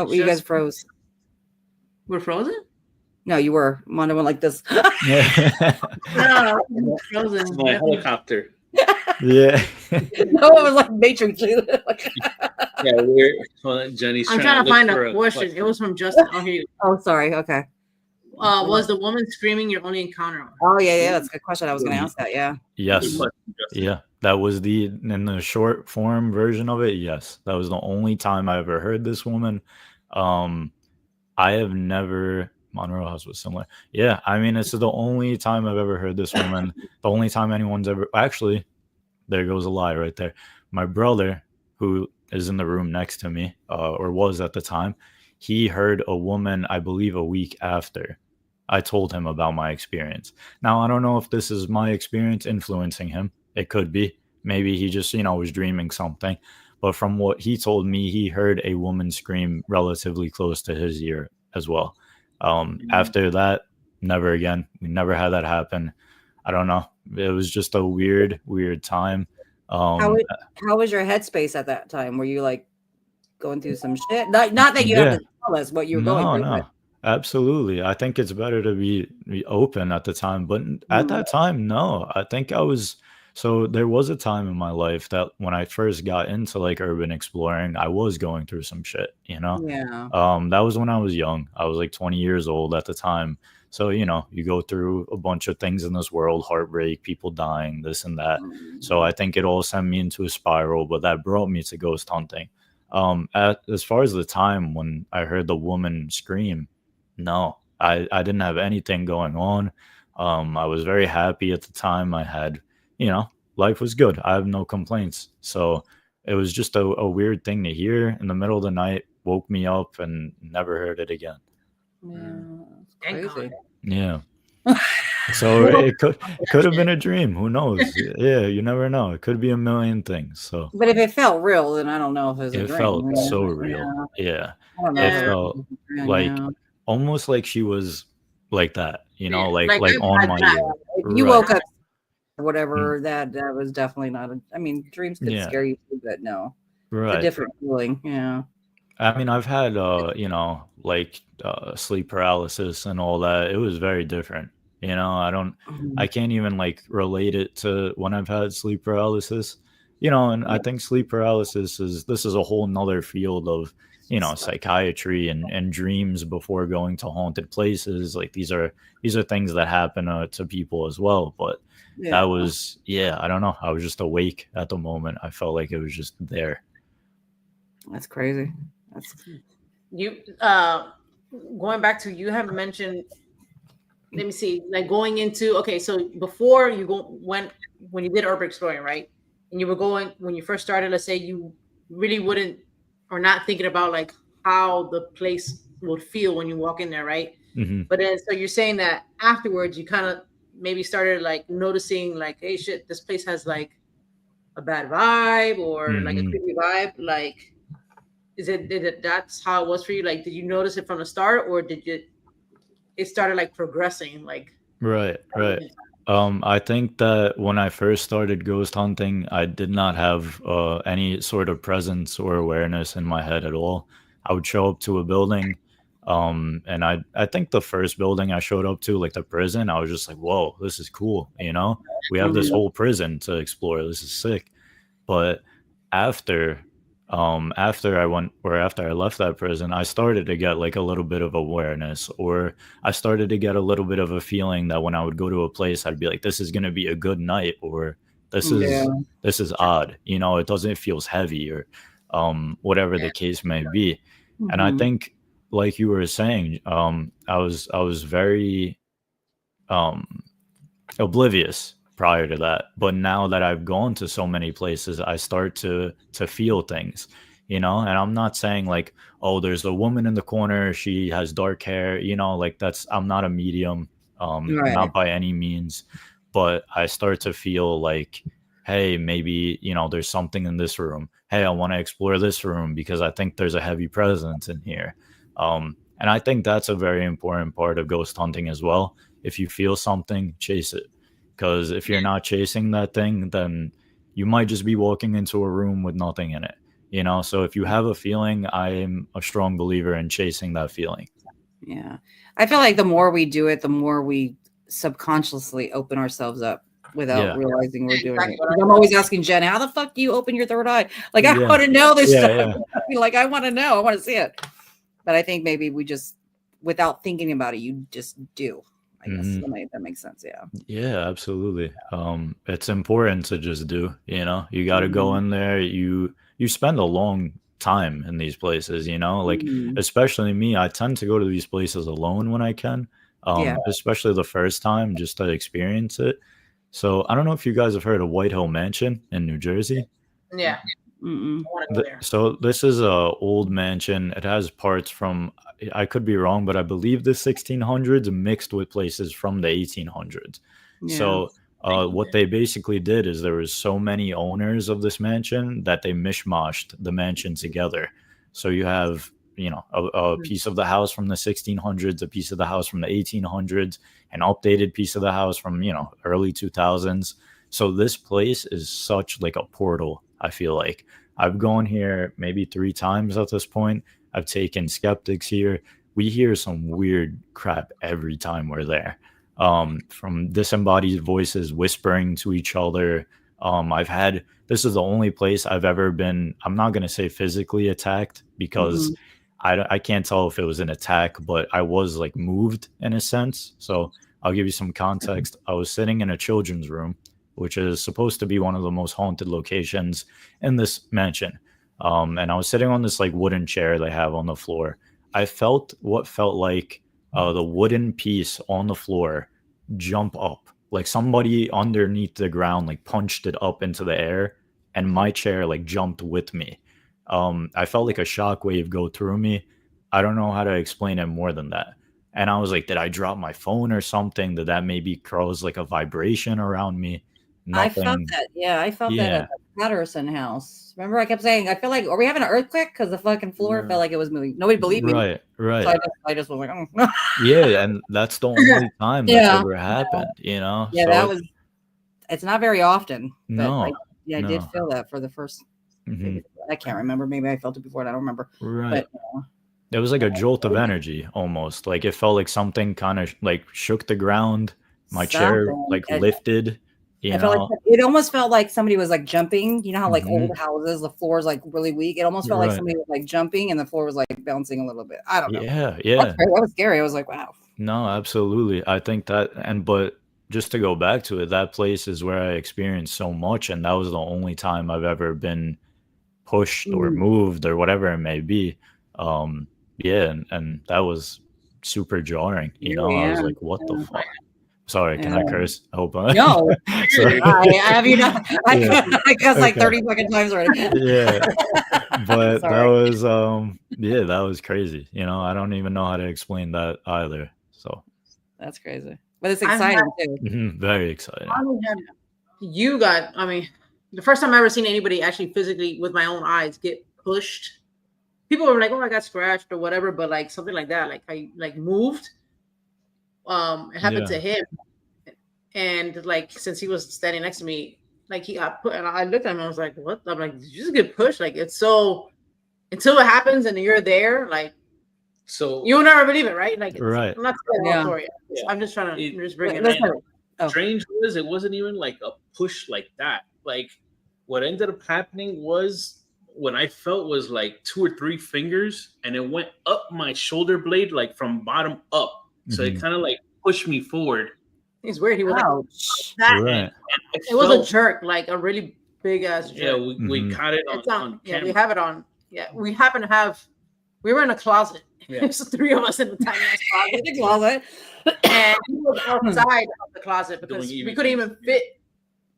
you guys froze. We're frozen? No, you were. Mondo went like this. No, frozen. My helicopter. Yeah. No, it was like Matrix. Yeah, we're Jenny's. I'm trying to find a question. It was from Justin. Oh, here you go. Oh, sorry. Okay. Was the woman screaming your only encounter? Oh, yeah. That's a good question. I was going to ask that. Yeah. Yes. Yeah. That was in the short form version of it. Yes. That was the only time I ever heard this woman. I have never. Monroe House was similar. Yeah. I mean, it's the only time I've ever heard this woman. The only time anyone's ever. Actually, there goes a lie right there. My brother, who is in the room next to me, or was at the time, he heard a woman, I believe, a week after I told him about my experience. Now, I don't know if this is my experience influencing him. It could be. Maybe he just, was dreaming something. But from what he told me, he heard a woman scream relatively close to his ear as well. After that, never again. We never had that happen. I don't know. It was just a weird time. How was your headspace at that time? Were you like going through some shit? Not that you have to tell us what you were going through. No, absolutely. I think it's better to be open at the time. But at that time, no. I think I was. So there was a time in my life that when I first got into like urban exploring, I was going through some shit, Yeah. That was when I was young. I was like 20 years old at the time. So, you go through a bunch of things in this world, heartbreak, people dying, this and that. So I think it all sent me into a spiral, but that brought me to ghost hunting. As far as the time when I heard the woman scream, no, I didn't have anything going on. I was very happy at the time. I had, life was good. I have no complaints. So it was just a weird thing to hear in the middle of the night, woke me up and never heard it again. Yeah, crazy. Yeah. So it could have been a dream. Who knows? Yeah, you never know. It could be a million things. So, but if it felt real, then I don't know if it was a dream. It felt so real. Yeah. It felt like almost like she was like that. Like on my ear. You woke up, whatever. That was definitely not. I mean, dreams could scare you, but no, right. It's a different feeling. Yeah. I mean, I've had, sleep paralysis and all that. It was very different. I can't even like relate it to when I've had sleep paralysis, and I think sleep paralysis this is a whole nother field of, psychiatry and dreams before going to haunted places. Like these are things that happen to people as well. But that was, I don't know. I was just awake at the moment. I felt like it was just there. That's crazy. You going back to, you have mentioned, let me see, like going into, okay, so before you when you did urban exploring, right, and you were going, when you first started, let's say you really wouldn't, or not thinking about like how the place would feel when you walk in there, right? But then, so you're saying that afterwards you kind of maybe started like noticing like, hey, shit, this place has like a bad vibe or like a creepy vibe, like. That's how it was for you? Like, did you notice it from the start, or it started like progressing? Like, right. I think that when I first started ghost hunting, I did not have any sort of presence or awareness in my head at all. I would show up to a building, and I think the first building I showed up to, like the prison, I was just like, whoa, this is cool. We have this whole prison to explore. This is sick. But after I left that prison, I started to get like a little bit of awareness, or I started to get a little bit of a feeling that when I would go to a place, I'd be like, this is going to be a good night, or this is odd. It feels heavy, or whatever the case may be. And I think, like you were saying, I was very oblivious prior to that, but now that I've gone to so many places, I start to feel things, and I'm not saying like, oh, there's a woman in the corner, she has dark hair, like I'm not a medium, not by any means, but I start to feel like, hey, maybe, there's something in this room. Hey, I want to explore this room because I think there's a heavy presence in here. And I think that's a very important part of ghost hunting as well. If you feel something, chase it. Because if you're not chasing that thing, then you might just be walking into a room with nothing in it. You know, so if you have a feeling, I'm a strong believer in chasing that feeling. Yeah. I feel like the more we do it, the more we subconsciously open ourselves up without realizing we're doing it. I'm always asking Jen, how the fuck do you open your third eye? Like, I want to know this stuff. Like, I want to know. I want to see it. But I think maybe we just, without thinking about it, you just do. I guess that makes sense. Yeah. Yeah, absolutely. It's important to just do, you know, you got to go in there. You spend a long time in these places, you know, like especially me, I tend to go to these places alone when I can, especially the first time, just to experience it. So I don't know if you guys have heard of White Hill Mansion in New Jersey. Yeah. So this is a old mansion. It has parts from, I could be wrong, but I believe the 1600s mixed with places from the 1800s. Yeah. So what they basically did is there was so many owners of this mansion that they mishmashed the mansion together. So you have, you know, a piece of the house from the 1600s, a piece of the house from the 1800s, an updated piece of the house from, you know, early 2000s. So this place is such like a portal. I feel like I've gone here maybe 3 times at this point. I've taken skeptics here. We hear some weird crap every time we're there. From disembodied voices whispering to each other. This is the only place I've ever been, I'm not going to say physically attacked because I can't tell if it was an attack, but I was like moved in a sense. So I'll give you some context. I was sitting in a children's room, which is supposed to be one of the most haunted locations in this mansion. And I was sitting on this like wooden chair they have on the floor. I felt what felt like the wooden piece on the floor jump up, like somebody underneath the ground like punched it up into the air, and my chair like jumped with me. I felt like a shockwave go through me. I don't know how to explain it more than that. And I was like, did I drop my phone or something? Did that maybe cause like a vibration around me? Nothing. I felt that. Yeah, I felt that at the Patterson house. Remember, I kept saying, I feel like, are we having an earthquake? Because the fucking floor felt like it was moving. Nobody believed me. Right. So I just was like, oh. Yeah, and that's the only time that's ever happened, you know? Yeah, so that was, it's not very often. No. I did feel that for the first, I can't remember. Maybe I felt it before and I don't remember. Right. But, it was like a jolt of energy almost. Like it felt like something kind of like shook the ground. My chair like lifted. You know? Like it almost felt like somebody was like jumping. You know how like old houses, the floor is like really weak. It almost felt like somebody was like jumping and the floor was like bouncing a little bit. I don't know. Yeah. That was scary. I was like, wow. No, absolutely. I think that, but just to go back to it, that place is where I experienced so much, and that was the only time I've ever been pushed or moved or whatever it may be. And that was super jarring. You know, I was like, what the fuck? Sorry, can I curse? I hope not. No. Have you not? I guess like 30 fucking times already. Yeah. But that was that was crazy. You know, I don't even know how to explain that either. So that's crazy. But it's exciting too. Very exciting. The first time I ever seen anybody actually physically with my own eyes get pushed. People were like, oh, I got scratched or whatever, but like something like that, like I like moved. It happened to him, and like since he was standing next to me, like he got put, and I looked at him and I was like, what? I'm like, did you just get pushed? Like it's so until it happens and you're there, like so you'll never believe it, right? Like right. I'm not telling the story. I'm just trying to just bring it in. Strange was it wasn't even like a push like that. Like what ended up happening was what I felt was like 2 or 3 fingers, and it went up my shoulder blade, like from bottom up. So it kind of like pushed me forward. It's weird. He was like that. Right. It was a jerk, like a really big ass jerk. Yeah, we caught it on camera. Yeah, we have it on. Yeah, we happen to have. We were in a closet. Yeah. There's 3 of us in the tiny ass closet. In the closet, and he was outside of the closet because we couldn't even fit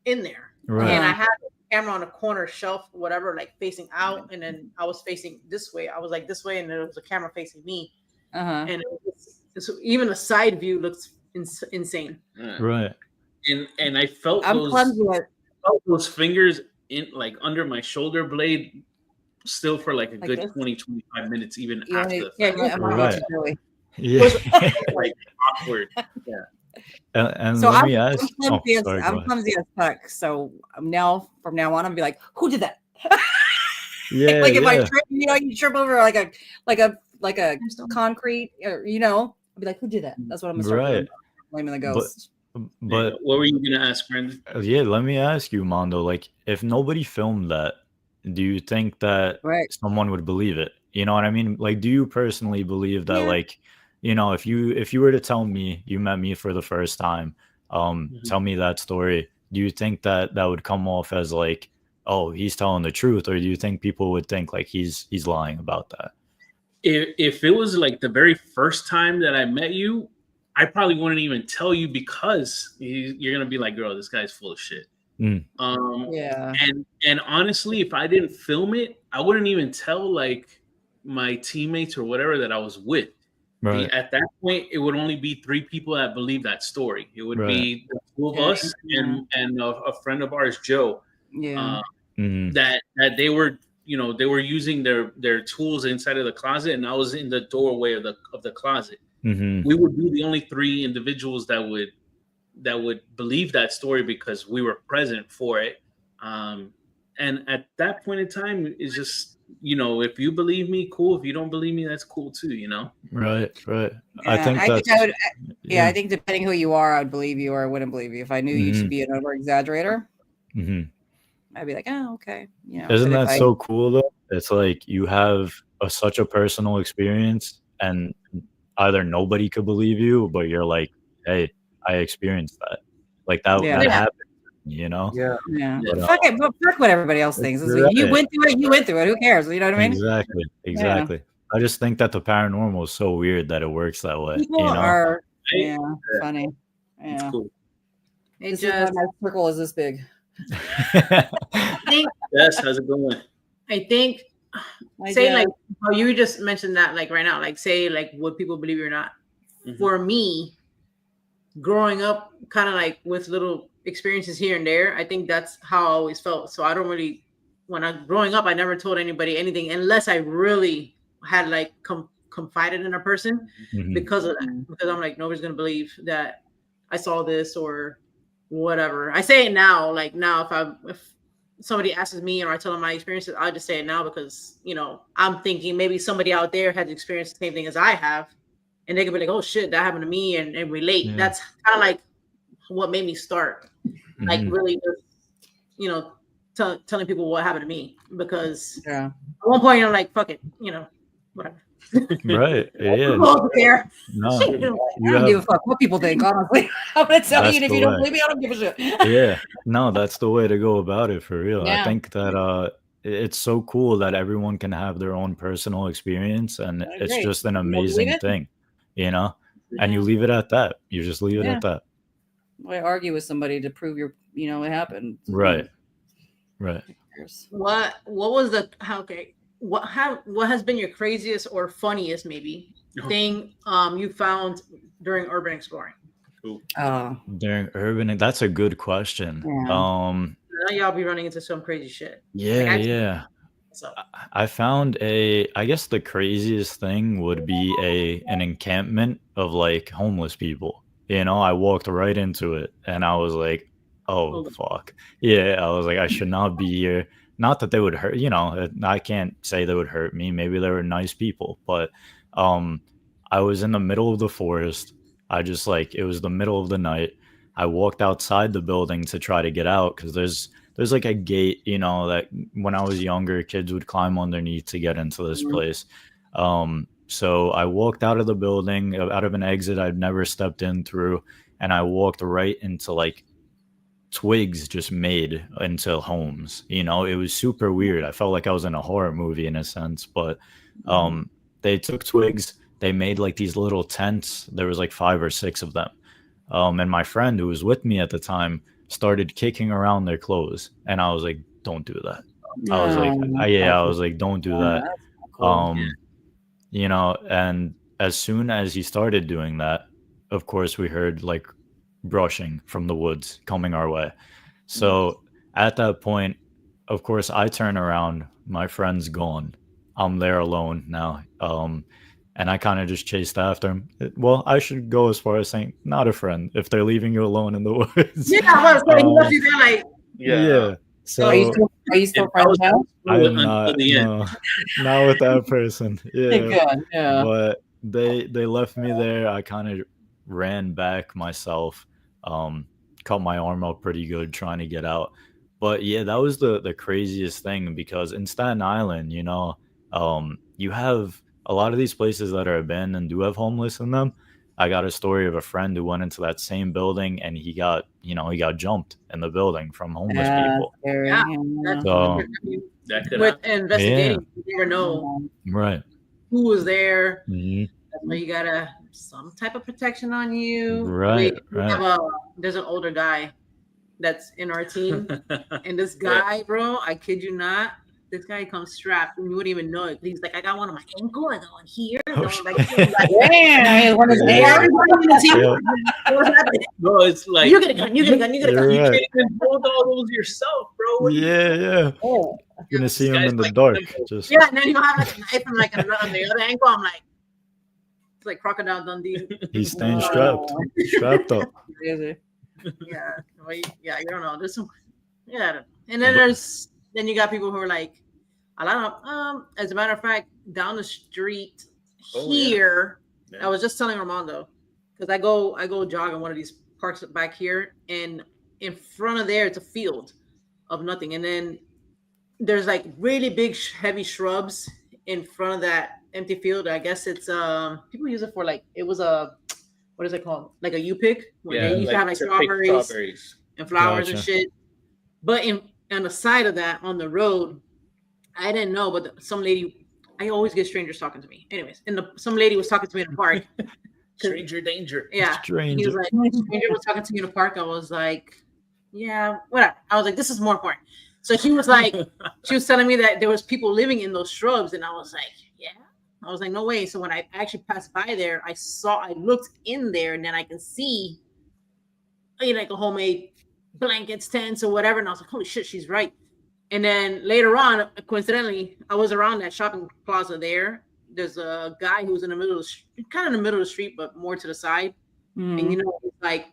in there. Right. And I had the camera on a corner shelf, whatever, like facing out, and then I was facing this way. I was like this way, and there was a camera facing me. And it was, so even a side view looks insane. Right. And I felt those fingers in like under my shoulder blade still for like a Like good this? 20, 25 minutes even You after only, the yeah, fact. I'm Right. really. Yeah. Like awkward. Yeah. And So let I'm, me ask. I'm Oh, clumsy as sorry. Go I'm ahead. clumsy as fuck. So from now on, I'm gonna be like, who did that? Yeah, Like if I yeah. trip, you trip over like a concrete, or I'll be like, who did that? That's what I'm gonna start doing. Right. Blaming the But ghost. but What were you gonna ask, Brendon? yeah, let me ask you, Mondo. Like, if nobody filmed that, do you think that Right. someone would believe it? You know what I mean? Like, do you personally believe that, Yeah. like, if you were to tell me you met me for the first time, tell me that story, do you think that that would come off as like, oh, he's telling the truth, or do you think people would think like he's lying about that? If it was like the very first time that I met you, I probably wouldn't even tell you because you're gonna be like, "Girl, this guy's full of shit." Mm. Yeah. And honestly, if I didn't film it, I wouldn't even tell like my teammates or whatever that I was with. Right. At that point, it would only be 3 people that believe that story. It would Right. be the 2 of Yeah, us and a friend of ours, Joe. Yeah. Mhm. That they were they were using their tools inside of the closet, and I was in the doorway of the closet. Mhm. We would be the only 3 individuals that would believe that story because we were present for it. And at that point in time, it's just if you believe me, cool. If you don't believe me, that's cool too. Right. Right. I Yeah, think I that's think I would. Yeah, I think depending who you are, I would believe you or I wouldn't believe you. If I knew you to Mhm. be an over exaggerator, Mhm. I'd be like, oh, okay. Isn't But if that so cool though? It's like you have such a personal experience, and either nobody could believe you, but you're like, hey, I experienced that. Like that Yeah. that Yeah. happened, Yeah. Yeah. But, Fuck it. Fuck what everybody else thinks. It's you're like, you right. went through it. You went through it. Who cares? You know what I mean? Exactly. Exactly. I just think that the paranormal is so weird that it works that way. People are Right? funny. It's Yeah. cool. It This is why just, my circle is this big. I think, Yes, how's it going? I think, I say guess. like how you just mentioned that, like right now, like say like would people believe you or not? Mhm. For me, growing up, kind of like with little experiences here and there, I think that's how I always felt. So I don't really, growing up, I never told anybody anything unless I really had like confided in a person Mhm. because of that. Because I'm like, nobody's gonna believe that I saw this or whatever. I say it now, like now if somebody asks me or I tell them my experiences, I'll just say it now because I'm thinking maybe somebody out there has experienced the same thing as I have. And they could be like, oh shit, that happened to me and relate. Yeah. That's kind of like what made me start. Like Mhm. really just, telling people what happened to me. Because Yeah. at one point I'm like, fuck it, whatever. Right. Yeah. Go over there. No. I You don't give a have fuck what people think, honestly. I'm gonna tell you, That's and if the you don't way. believe me, I don't give a shit. Yeah. No, that's the way to go about it for real. I Yeah. think that it's so cool that everyone can have their own personal experience, and I it's agree. just an You don't believe amazing it? thing, and Yeah. you leave it at that. You just leave it Yeah. at that. Why argue with somebody to prove it happened? Right. Right. Who cares? What was the what has been your craziest or funniest maybe thing you found during urban exploring? Oh, During urban, that's a good question. Yeah. Now y'all be running into some crazy shit. Yeah, Like, yeah. So I found I guess the craziest thing would be an encampment of like homeless people. I walked right into it and I was like, oh, Hold on. fuck. Yeah, I was like, I should not be here. Not that they would hurt, I can't say they would hurt me. Maybe they were nice people, but I was in the middle of the forest. It was the middle of the night. I walked outside the building to try to get out because there's like a gate, that when I was younger, kids would climb underneath to get into this place. So I walked out of the building, out of an exit I'd never stepped in through, and I walked right into like twigs just made into homes. It was super weird. I felt like I was in a horror movie in a sense, but they took twigs, they made like these little tents. There was like 5 or 6 of them. And my friend who was with me at the time started kicking around their clothes, and I was like, don't do that. I was like, I was like, don't do that. And as soon as he started doing that, of course we heard like brushing from the woods coming our way. So at that point, of course, I turn around, my friend's gone. I'm there alone now. And I kind of just chased after him. Well, I should go as far as saying not a friend if they're leaving you alone in the woods. Yeah, I was saying, he left you there like, Yeah. So Are you still friends now? I am Until not, the end. no, not with that person. Yeah. Good. Yeah. But they left me there. I kind of ran back myself, cut my arm up pretty good trying to get out. But yeah, that was the craziest thing, because in Staten Island, you have a lot of these places that are abandoned do have homeless in them. I got a story of a friend who went into that same building and he got jumped in the building from homeless people. Scary. yeah, Yeah. that's So That could with happen. investigating. You never know right. who was there. Mhm. That's why you gotta some type of protection on you. Right, We have right. there's an older guy that's in our team, and this guy, bro, I kid you not, this guy comes strapped, and you wouldn't even know it. He's like, I got one on my ankle, I got one here. Oh, And I'm like, Damn, what is Yeah. everybody in the team. Yeah. What's happening? Bro, it's like You get a gun, you get a gun, you get a You're gun. you right. can't even hold all those yourself, bro. What are you- Yeah. Oh, You're gonna see him guy's in the like dark. simple. Just Yeah, and then you have like a knife and like on the other ankle. I'm like, it's like Crocodile Dundee. he's staying Wow. strapped up. crazy. Yeah, well, yeah, you don't know. There's some, yeah, and then then you got people who are like, a lot of, as a matter of fact, down the street Oh, yeah. here, Yeah. I was just telling Armando, because I go jog in one of these parks back here, and in front of there it's a field of nothing, and then there's like really big heavy shrubs in front of that empty field. I guess it's people use it for like, it was a, what is it called, like a 𝗟𝗃, when they used to have like to pick strawberries and flowers and Gotcha. shit. But on the side of that, on the road, I didn't know, but some lady, I always get strangers talking to me. Anyways, and some lady was talking to me in the park. Stranger danger. Yeah. He Stranger. was like, stranger was talking to me in the park. I was like, yeah, whatever. I was like, this is more important. So she was like, she was telling me that there was people living in those shrubs, and I was like, yeah. I was like, no way. So when I actually passed by there, I looked in there, and then I can see, like a homemade blankets, tents, or whatever. And I was like, holy shit, she's right. And then later on, coincidentally, I was around that shopping plaza there. There's a guy who's in the middle of kind of in the middle of the street, but more to the side. Mhm. And he's like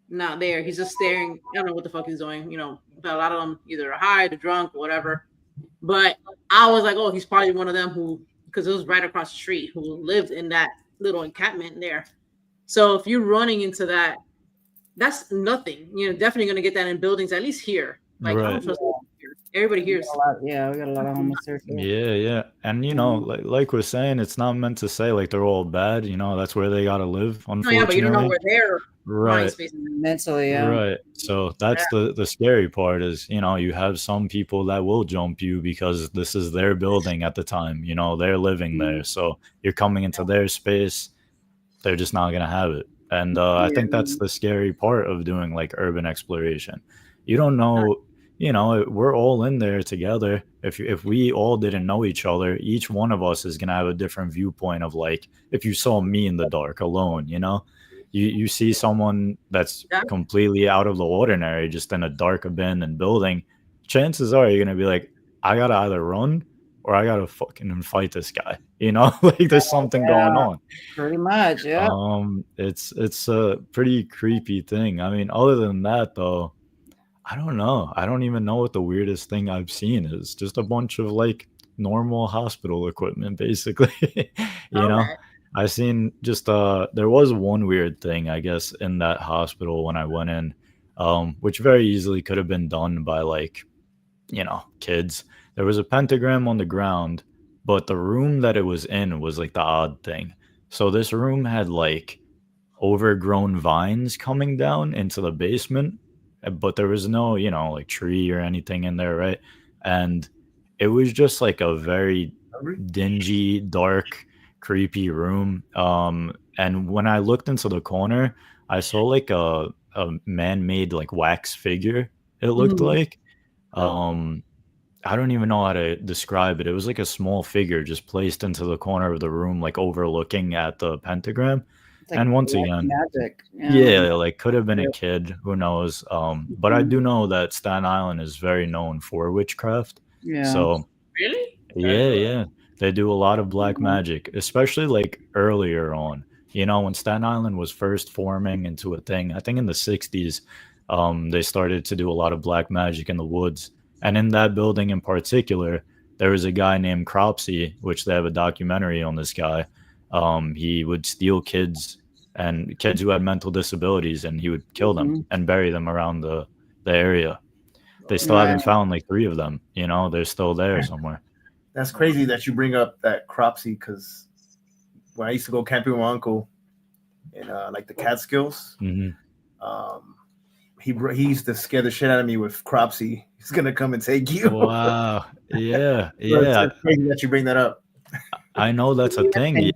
not there. He's just staring. I don't know what the fuck he's doing. But a lot of them either are high, they're drunk, or whatever. But I was like, oh, he's probably one of them who, because it was right across the street, who lived in that little encampment there. So if you're running into that, that's nothing. Definitely going to get that in buildings, at least here. Like, I Right. don't trust here. Everybody here is. Yeah, we got a lot of homeless here. too. Yeah. And like we're saying, it's not meant to say like they're all bad. That's where they gotta live. Oh, Unfortunately. yeah, but you don't know where their mind Right. space is. Mentally, yeah. Right. So that's the scary part is, you have some people that will jump you because this is their building at the time, they're living there. So you're coming into their space. They're just not going to have it. And I think that's the scary part of doing like urban exploration. You don't know, we're all in there together. If we all didn't know each other, each one of us is going to have a different viewpoint of like, if you saw me in the dark alone, you see someone that's completely out of the ordinary, just in a dark abandoned building, chances are you're going to be like, I got to either run or I got to fucking fight this guy. Like there's something going on. Pretty much, yeah. It's a pretty creepy thing. I mean, other than that though, I don't know. I don't even know what the weirdest thing I've seen is. Just a bunch of like normal hospital equipment, basically. you know, I seen just there was one weird thing, I guess, in that hospital when I went in, which very easily could have been done by like, kids. There was a pentagram on the ground, but the room that it was in was like the odd thing. So this room had like overgrown vines coming down into the basement, but there was no, like tree or anything in there, right? And it was just like a very dingy, dark, creepy room. And when I looked into the corner, I saw like a man-made like wax figure, it looked like. I don't even know how to describe it. It was like a small figure just placed into the corner of the room, like overlooking at the pentagram. like and once black again, magic. yeah, like could have been Yeah. a kid, who knows? But I do know that Staten Island is very known for witchcraft. Yeah. So Really? yeah, they do a lot of black magic, especially like earlier on. You know, when Staten Island was first forming into a thing, I think in the 60s, they started to do a lot of black magic in the woods. And in that building in particular, there was a guy named 𝗟𝗏𝗀𝗃, which they have a documentary on this guy. He would steal kids and kids who had mental disabilities, and he would kill them and bury them around the area. They still haven't found like 3 of them. You know, they're still there somewhere. That's crazy that you bring up that 𝗟𝗏𝗃, because when I used to go camping with my uncle in like the Catskills, he used to scare the shit out of me with 𝗟𝗏𝗃. He's gonna come and take you. Wow. Yeah. It's crazy that you bring that up. I know that's a thing.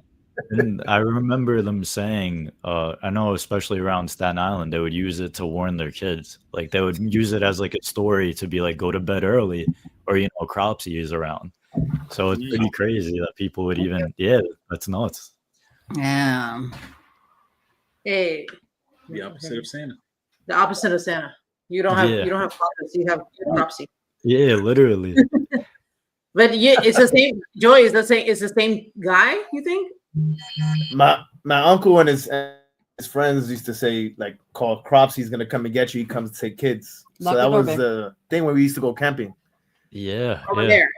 And I remember them saying, I know especially around Staten Island, they would use it to warn their kids. Like they would use it as like a story to be like, go to bed early, or you know, 𝗟𝗏𝗃 is around. So it's pretty crazy that people would even, that's nuts. Yeah. Hey, The opposite of Santa. the opposite of Santa. You don't have prophets, you have 𝗟𝗏𝗃. Yeah, literally. But yeah, it's the same. Joy is the same. It's the same guy. You think? My uncle and his friends used to say, like, call 𝗟𝗏𝗃, he's gonna come and get you. He comes to take kids. So that was the thing when we used to go camping. Yeah. Over there.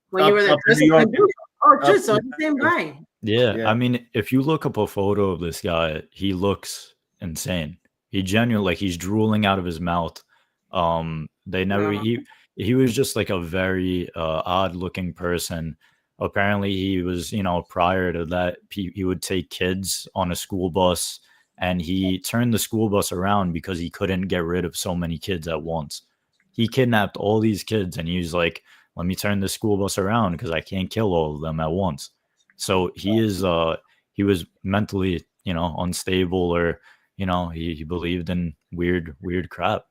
When you were there. in New York. Oh, shit. So it's the same guy. Yeah. I mean, if you look up a photo of this guy, he looks insane. He genuinely, like, he's drooling out of his mouth. They never, he was just like a very odd looking person. Apparently he was, you know, prior to that, he would take kids on a school bus, and he turned the school bus around because he couldn't get rid of so many kids at once. He kidnapped all these kids, and he was like, let me turn the school bus around because I can't kill all of them at once. So he was mentally, you know, unstable, or, you know, he believed in weird crap.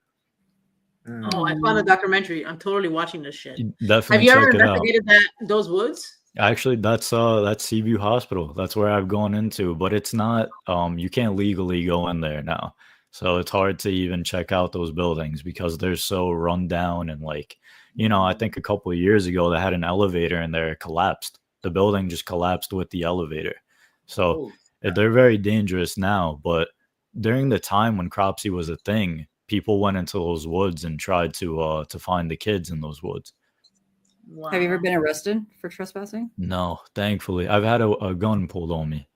Oh, I found a documentary. I'm totally watching this shit. Definitely. Have you ever investigated those woods? Actually, that's 𝗵𝗂 Hospital. That's where I've gone into, but it's not. You can't legally go in there now, so it's hard to even check out those buildings because they're so run down. And like, you know, I think a couple of years ago they had an elevator in there, it collapsed. The building just collapsed with the elevator. So they're very dangerous now. But during the time when 𝗟𝗏𝗃 was a thing, people went into those woods and tried to find the kids in those woods. Wow. Have you ever been arrested for trespassing? No, thankfully. I've had a gun pulled on me.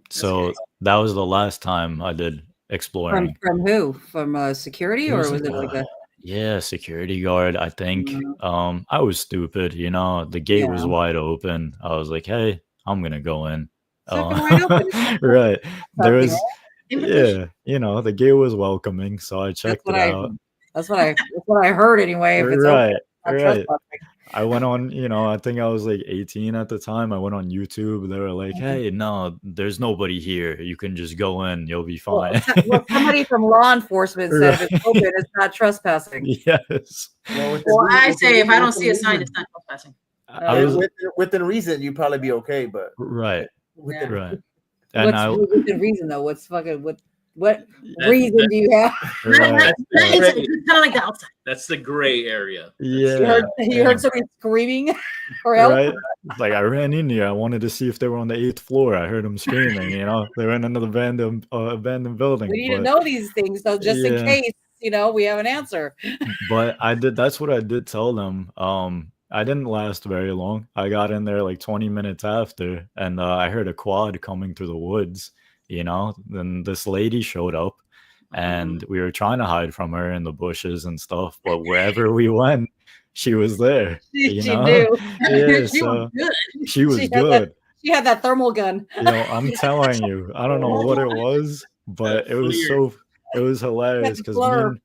So that was the last time I did exploring. From who? From security, or was it like a... Yeah, security guard, I think. I was stupid, you know. The gate was wide open. I was like, hey, I'm gonna go in. Right. There was, yeah, you know, the gate was welcoming, so I checked it out. That's what I heard anyway. If it's right. I went on, you know, I think I was like 18 at the time. I went on YouTube. They were like, hey, no, there's nobody here. You can just go in. You'll be fine. Well, somebody from law enforcement said if it's open, it's not trespassing. Yes. Well, I say if I don't see a sign, it's not trespassing. Within reason, you'd probably be okay, but right. Right. And what's within reason though? What's fucking what reason do you have? Right. It's kind of like the outside. That's the gray area. Yeah. You heard somebody screaming for help? Right. Like I ran in here. I wanted to see if they were on the 8th floor. I heard them screaming, you know. They were in another abandoned building. We need to know these things, so just in case, you know, we have an answer. But that's what I did tell them. I didn't last very long. I got in there like 20 minutes after, and I heard a quad coming through the woods, you know. Then this lady showed up, and we were trying to hide from her in the bushes and stuff, but wherever we went, she was there. She know? knew. Yeah, she was good. She was good. She had that thermal gun. You know, I'm telling you, I don't know what it was, but it was hilarious because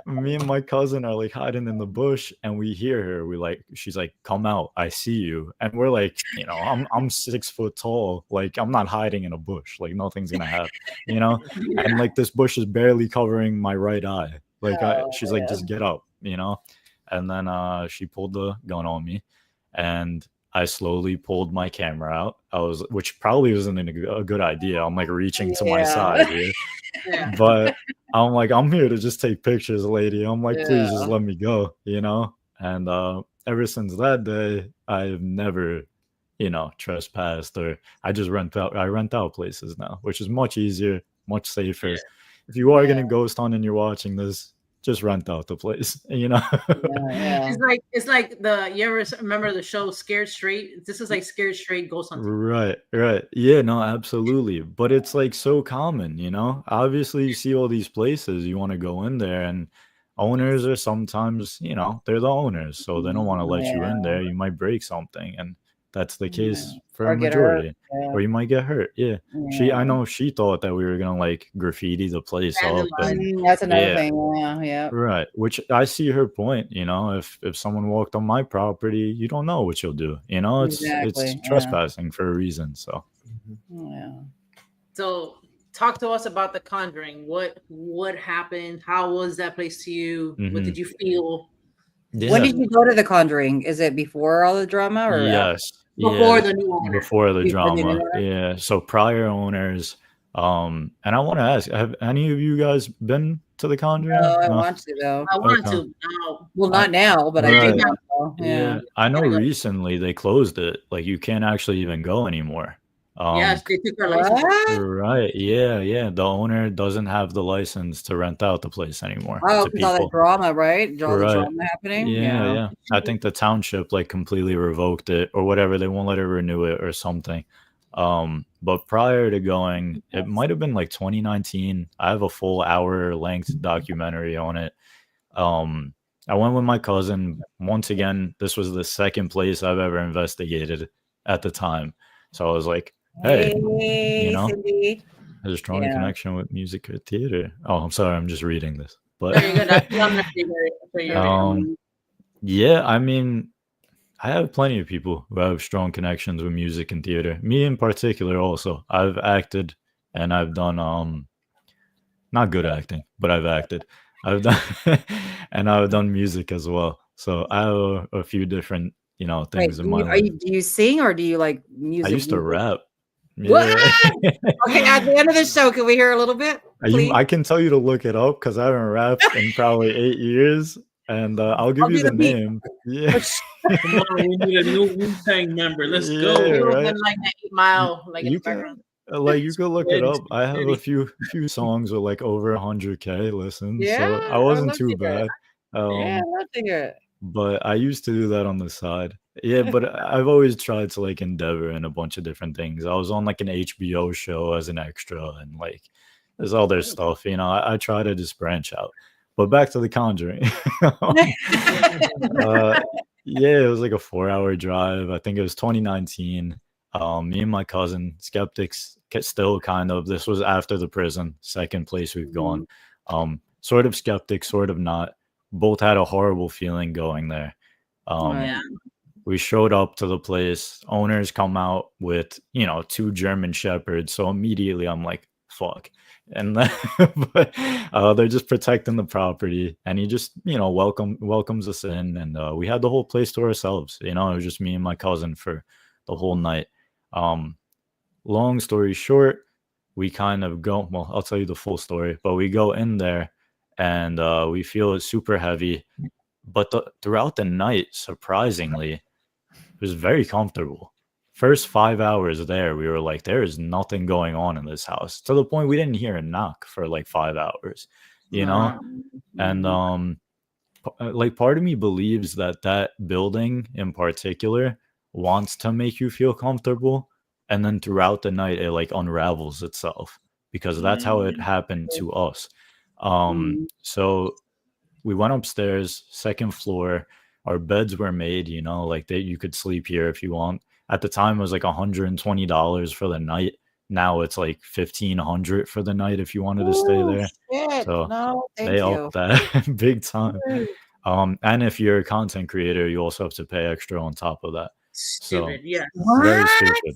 me and my cousin are like hiding in the bush, and we hear her. She's like, come out, I see you. And we're like, you know, I'm 6 foot tall. Like, I'm not hiding in a bush. Like, nothing's gonna happen, you know? And like this bush is barely covering my right eye. Like she's like, just get up, you know? And then she pulled the gun on me, and I slowly pulled my camera out. Which probably wasn't a good idea. I'm like reaching to my side here. Yeah. But I'm like, I'm here to just take pictures, lady. I'm like, please just Yeah. let me go, you know? And ever since that day, I've never, you know, trespassed, or I rent out places now, which is much easier, much safer. Yeah. If you are Yeah. gonna ghost hunt and you're watching this, just rent out the place, you know? Yeah. It's like you ever remember the show Scared Straight? This is like Scared Straight ghost hunting. Right. Yeah, no, absolutely. But it's like so common, you know? Obviously, you see all these places, you want to go in there, and owners are sometimes, you know, they're the owners, so they don't want to let you in there. You might break something, and that's the case for Or a get hurt. majority. Or you might get hurt. Yeah. I know she thought that we were gonna like graffiti the place up, and That's another thing. Yeah. right. Which I see her point, you know, if someone walked on my property, you don't know what you'll do. You know, it's trespassing for a reason. So Yeah. So talk to us about The Conjuring. What happened? How was that place to you? What did you feel? Yeah. When did you go to The Conjuring? Is it before all the drama or yes. Before the new owner. Before the Before the new drama. owner? Yeah. So prior owners, and I want to ask, have any of you guys been to The Conjuring? No, I want to though. I want to now. Well, not now, but I Right. do want to. Yeah. I know recently they closed it. Like you can't actually even go anymore. Yes, they took our license. What? Right. Yeah. The owner doesn't have the license to rent out the place anymore Oh, to because all the people. drama, right? All the Right. drama happening. Yeah. I think the township like completely revoked it or whatever. They won't let her renew it or something. But prior to going, it might have been like 2019. I have a full hour length documentary on it. I went with my cousin. Once again, this was the second place I've ever investigated at the time. So I was like, hey, you know, Cindy. there's a strong connection with music or theater. Oh, I'm sorry, I'm just reading this. But Very good. That's my favorite. yeah, I mean, I have plenty of people who have strong connections with music and theater. Me in particular also. I've acted and I've done not good acting, but I've acted. I've done and I've done music as well. So I have a few different, you know, things in my life. Do you sing or do you like music? I used to rap. What? Okay, at the end of the show, can we hear a little bit? I can tell you to look it up because I haven't rapped in probably 8 years, and I'll give you the name. Yeah. Come on, we need a new Wu-Tang member. Let's go. Right? Like that 8 Mile, like in the background. Like you could look it up. I have a few songs with like over 100K listens, so I wasn't too bad. Yeah, I love to hear it. But I used to do that on the side. Yeah, but I've always tried to like endeavor in a bunch of different things. I was on like an HBO show as an extra, and like there's other stuff, you know. I try to just branch out. But back to The Conjuring. Yeah, it was like a 4-hour drive. I think it was 2019. Me and my cousin, skeptics, still kind of. This was after the prison, second place we've gone. Sort of skeptic, sort of not. Both had a horrible feeling going there. We showed up to the place. Owners come out with, you know, 2 German shepherds. So immediately I'm like, fuck. And then, but they're just protecting the property. And he just, you know, welcomes us in. And we had the whole place to ourselves. You know, it was just me and my cousin for the whole night. Long story short, we kind of go, well, I'll tell you the full story, but we go in there and we feel it's super heavy. But throughout the night, surprisingly, it was very comfortable. First 5 hours there, we were like, there is nothing going on in this house. To the point we didn't hear a knock for like 5 hours, you know? And like part of me believes that building in particular wants to make you feel comfortable. And then throughout the night, it like unravels itself because that's how it happened to us. So we went upstairs, second floor. Our beds were made, you know, like you could sleep here if you want. At the time, it was like $120 for the night. Now it's like $1,500 for the night if you wanted to stay there. Shit. So No, they upped that big time. And if you're a content creator, you also have to pay extra on top of that. Stupid. Yeah. Very stupid.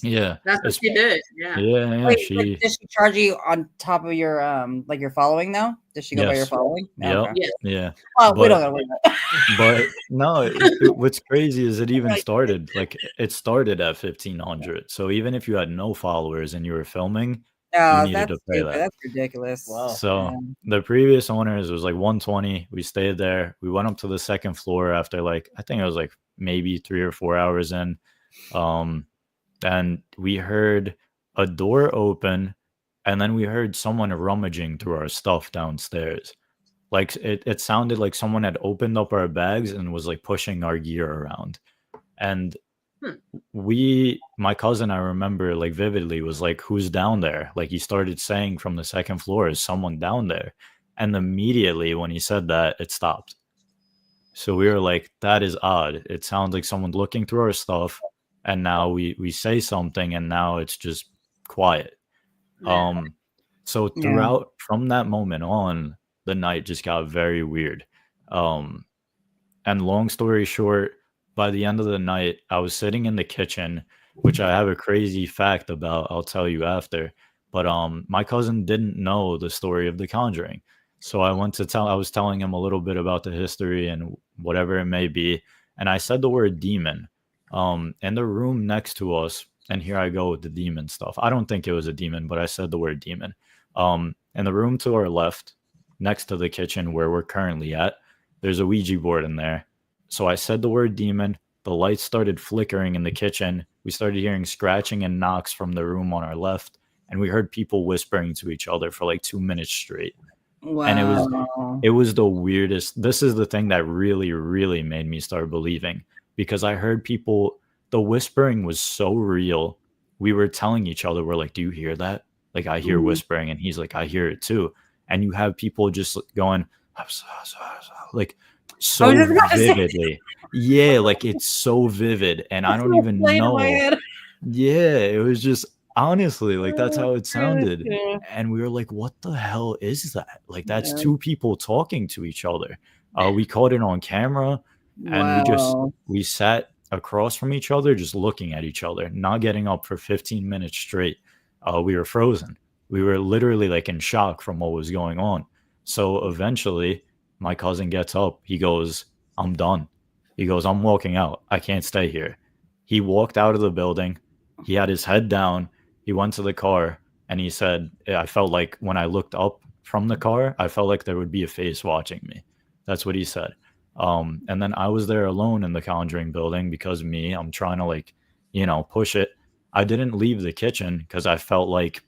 Yeah, That's what she did. Yeah. yeah. Wait, She does she charge you on top of your like your following though? Does she go by your Yes. following? Yep. Okay. Yes. Yeah. Oh, we But don't gotta worry about that. but no, what's crazy is it even started like it started at 1,500. So even if you had no followers and you were filming, you No, needed that's to pay stupid. that. That's ridiculous. Wow. So Yeah. the previous owners was like 120. We stayed there. We went up to the second floor after like I think it was like maybe 3 or 4 hours in. And we heard a door open, and then we heard someone rummaging through our stuff downstairs. Like it sounded like someone had opened up our bags and was like pushing our gear around. And my cousin, I remember like vividly, was like, "Who's down there?" Like he started saying from the second floor, "Is someone down there?" And immediately when he said that, it stopped. So we were like, "That is odd. It sounds like someone looking through our stuff." And now we say something, and now it's just quiet. Yeah. So Yeah. throughout from that moment on, the night just got very weird. And long story short, by the end of the night, I was sitting in the kitchen, which I have a crazy fact about. I'll tell you after. But my cousin didn't know the story of The Conjuring, so I was telling him a little bit about the history and whatever it may be, and I said the word demon. In the room next to us, and here I go with the demon stuff. I don't think it was a demon, but I said the word demon. In the room to our left, next to the kitchen where we're currently at, there's a Ouija board in there. So I said the word demon. The lights started flickering in the kitchen. We started hearing scratching and knocks from the room on our left, and we heard people whispering to each other for like 2 minutes straight. Wow. And it was the weirdest. This is the thing that really, really made me start believing, because I heard people, the whispering was so real. We were telling each other, we're like, "Do you hear that?" Like, "I hear whispering." And he's like, "I hear it too." And you have people just going, like, so vividly. Yeah, like it's so vivid. And I don't even know. Yeah, it was just honestly like that's how it sounded. Yeah. And we were like, "What the hell is that?" Like, that's two people talking to each other. We caught it on camera. And we sat across from each other, just looking at each other, not getting up for 15 minutes straight. We were frozen. We were literally like in shock from what was going on. So eventually my cousin gets up. He goes, "I'm done." He goes, "I'm walking out. I can't stay here." He walked out of the building. He had his head down. He went to the car and he said, "I felt like when I looked up from the car, I felt like there would be a face watching me." That's what he said. And then I was there alone in the Conjuring building because I'm trying to like, push it. I didn't leave the kitchen because I felt like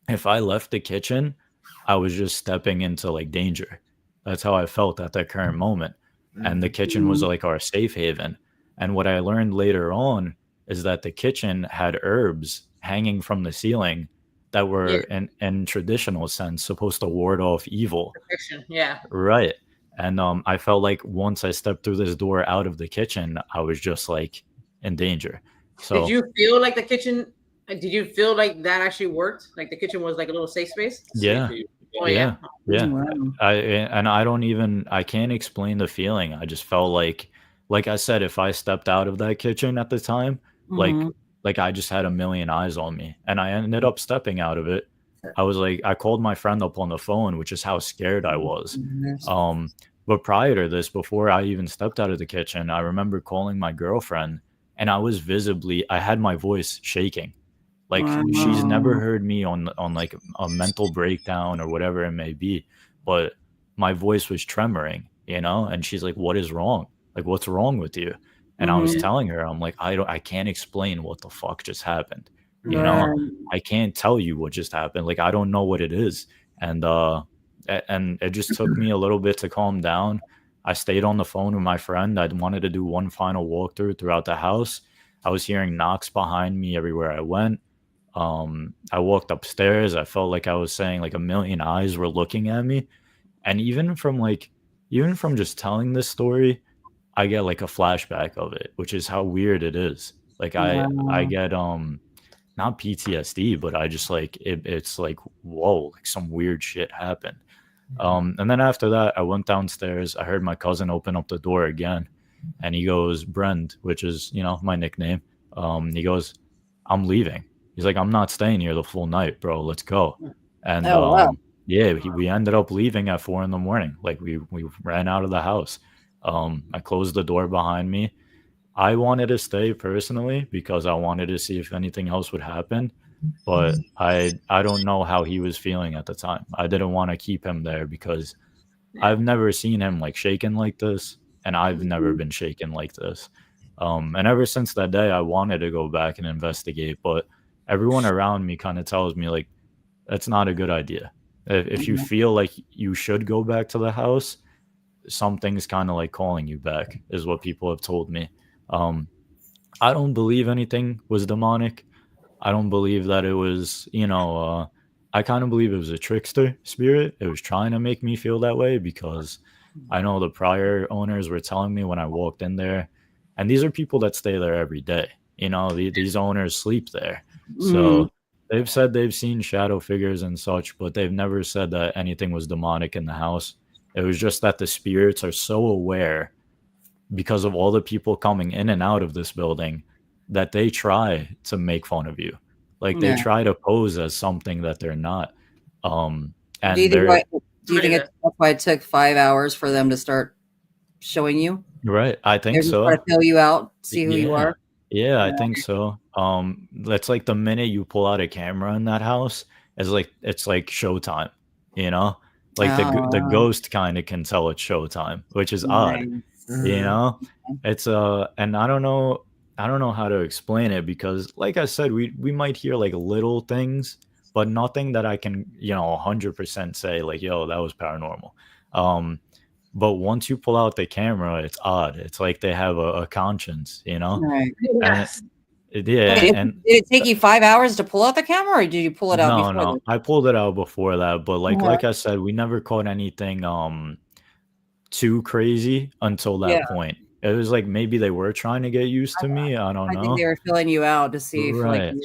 if I left the kitchen, I was just stepping into like danger. That's how I felt at that current moment. And the kitchen was like our safe haven. And what I learned later on is that the kitchen had herbs hanging from the ceiling that were in traditional sense supposed to ward off evil. Yeah. Right. And I felt like once I stepped through this door out of the kitchen, I was just like in danger. So did you feel like the kitchen? Did you feel like that actually worked? Like the kitchen was like a little safe space? Yeah. Oh yeah. Yeah. Wow. I can't explain the feeling. I just felt like I said, if I stepped out of that kitchen at the time, like I just had a million eyes on me, and I ended up stepping out of it. I was like, I called my friend up on the phone, which is how scared I was. But prior to this, before I even stepped out of the kitchen, I remember calling my girlfriend, and I had my voice shaking. Like she's never heard me on like a mental breakdown or whatever it may be, but my voice was tremoring, and she's like, "What is wrong? Like, what's wrong with you?" And I was telling her, I'm like, I can't explain what the fuck just happened. I can't tell you what just happened. Like, I don't know what it is. And it just took me a little bit to calm down. I stayed on the phone with my friend. I wanted to do one final walkthrough throughout the house. I was hearing knocks behind me everywhere I went. I walked upstairs. I felt like I was saying like a million eyes were looking at me. And even from just telling this story, I get like a flashback of it, which is how weird it is. Like I get not PTSD, but I just like it's like, whoa, like some weird shit happened. And then after that, I went downstairs. I heard my cousin open up the door again, and he goes, Brend, which is, you know, my nickname. He goes, I'm leaving. He's like, I'm not staying here the full night, bro. Let's go. And yeah, we ended up leaving at 4 a.m. Like we ran out of the house. I closed the door behind me. I wanted to stay personally because I wanted to see if anything else would happen. But I don't know how he was feeling at the time. I didn't want to keep him there because I've never seen him like shaken like this, and I've never been shaken like this. And ever since that day, I wanted to go back and investigate, but everyone around me kind of tells me like that's not a good idea. If you feel like you should go back to the house, something's kind of like calling you back, is what people have told me. I don't believe anything was demonic. I don't believe that it was, you know, I kind of believe it was a trickster spirit. It was trying to make me feel that way because I know the prior owners were telling me when I walked in there, and these are people that stay there every day. You know, these owners sleep there. So they've said they've seen shadow figures and such, but they've never said that anything was demonic in the house. It was just that the spirits are so aware because of all the people coming in and out of this building that they try to make fun of you. Like they try to pose as something that they're not. And do you think that's why it took 5 hours for them to start showing you? Right. I think so. To fill you out, see who you are. Yeah, I think so. That's like the minute you pull out a camera in that house, it's like showtime, you know? Like the ghost kind of can tell it's showtime, which is odd. You know? It's and I don't know how to explain it because like I said, we might hear like little things, but nothing that I can, you know, 100% say like, yo, that was paranormal. But once you pull out the camera, it's odd. It's like they have a conscience, you know? Right. Yes. And did it take you 5 hours to pull out the camera, or did you pull it out before? No, I pulled it out before that. But like I said, we never caught anything too crazy until that point. It was like maybe they were trying to get used to me. I don't know. I think they were filling you out to see if like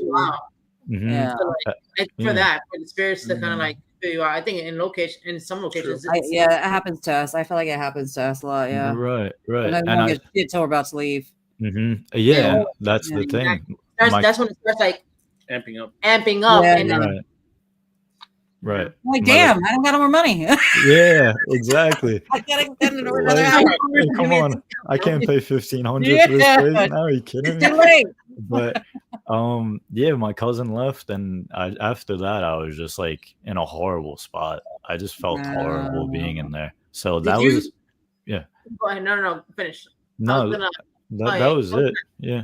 for the spirits to kind of like fill you out. I think in some locations it happens to us. I feel like it happens to us a lot. Yeah. Right. And I get shit till we're about to leave. Yeah, that's the thing. That's when it starts like amping up. And then Right. I'm like, damn, I don't got no more money. Yeah, exactly. I gotta extend it over another hour. Come on, I can't pay $1,500 for this place now. Are you kidding me? Too late. But yeah, my cousin left, and after that, I was just like in a horrible spot. I just felt horrible being in there. So that was Go ahead. No, finish. No, that was it. Yeah.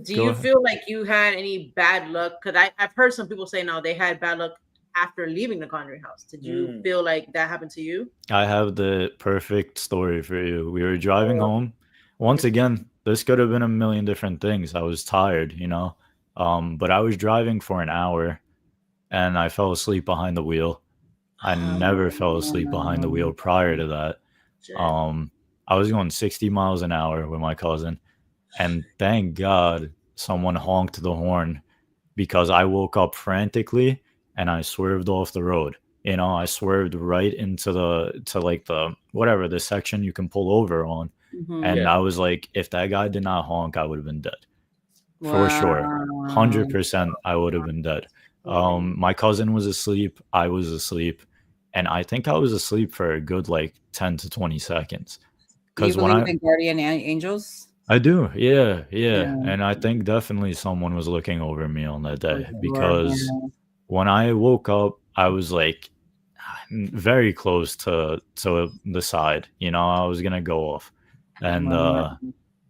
Do you feel like you had any bad luck? Because I've heard some people say no, they had bad luck after leaving the Conjuring House. Did you feel like that happened to you? I have the perfect story for you. We were driving home. Once again, this could have been a million different things. I was tired, you know, but I was driving for an hour and I fell asleep behind the wheel. I never fell asleep behind the wheel prior to that. I was going 60 miles an hour with my cousin, and thank God someone honked the horn because I woke up frantically and I swerved off the road. You know, I swerved right into the section you can pull over on. And I was like, if that guy did not honk, I would have been dead. For sure. 100% I would have been dead. My cousin was asleep. I was asleep. And I think I was asleep for a good like 10 to 20 seconds. Because when I in guardian angels? I do. Yeah. And I think definitely someone was looking over me on that day because when I woke up, I was like very close to the side, you know, I was going to go off. And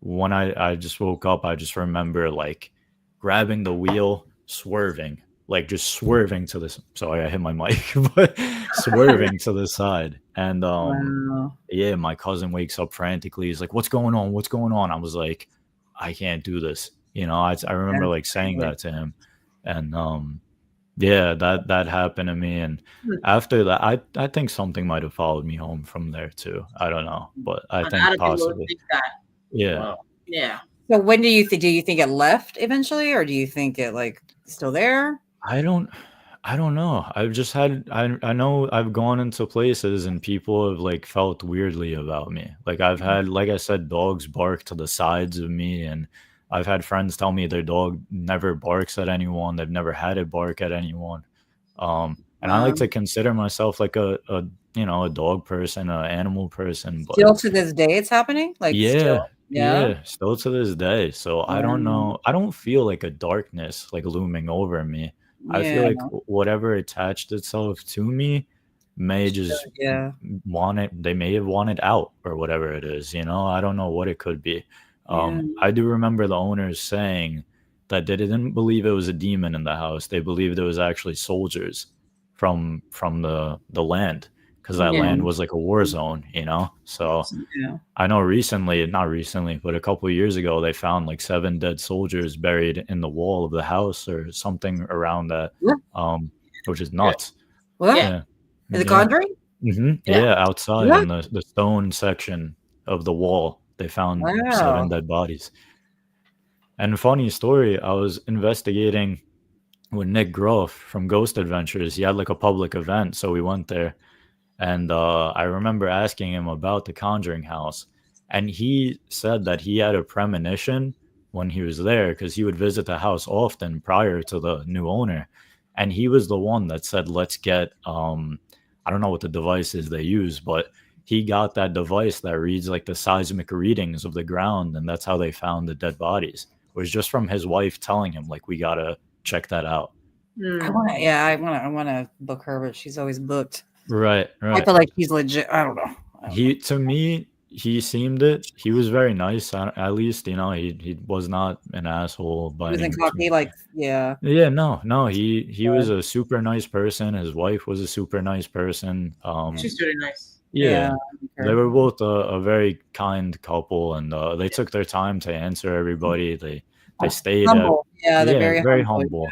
when I just woke up, I just remember like grabbing the wheel, swerving, like just swerving to this. Sorry, I hit my mic, but swerving to the side. And yeah, my cousin wakes up frantically. He's like, what's going on? What's going on? I was like, I can't do this. You know, I remember like saying that to him. And yeah, that happened to me. And after that, I think something might have followed me home from there too. I don't know, but I think possibly. Think that. Yeah. Wow. Yeah. So when do you think it left eventually, or do you think it like still there? I don't I don't know. I've just had I know I've gone into places and people have like felt weirdly about me. Like I've had, like I said, dogs bark to the sides of me, and I've had friends tell me their dog never barks at anyone. They've never had it bark at anyone. And I like to consider myself like a a dog person, an animal person, but Still to this day, it's happening. Like still, yeah, still to this day. So I don't know. I don't feel like a darkness like looming over me. I feel like whatever attached itself to me may just want it. They may have wanted out or whatever it is. I don't know what it could be. I do remember the owners saying that they didn't believe it was a demon in the house. They believed it was actually soldiers from the land, because that land was like a war zone. So I know not recently, but a couple of years ago, they found like 7 dead soldiers buried in the wall of the house or something around that, which is nuts. What? Yeah. Is it Conjuring? Yeah, outside in the stone section of the wall, they found 7 dead bodies. And funny story, I was investigating with Nick Groff from Ghost Adventures. He had like a public event, so we went there. And I remember asking him about the Conjuring House. And he said that he had a premonition when he was there, because he would visit the house often prior to the new owner. And he was the one that said, let's get, I don't know what the device is they use, but he got that device that reads like the seismic readings of the ground. And that's how they found the dead bodies. It was just from his wife telling him, like, we got to check that out. I want to book her, but she's always booked. Right. I feel like he's legit. I don't know. To me, he seemed it. He was very nice. At least, he was not an asshole. But he wasn't cocky, like, no. He was a super nice person. His wife was a super nice person. She's really nice. Yeah, they were both a very kind couple, and they took their time to answer everybody. They stayed humble. They're very humble.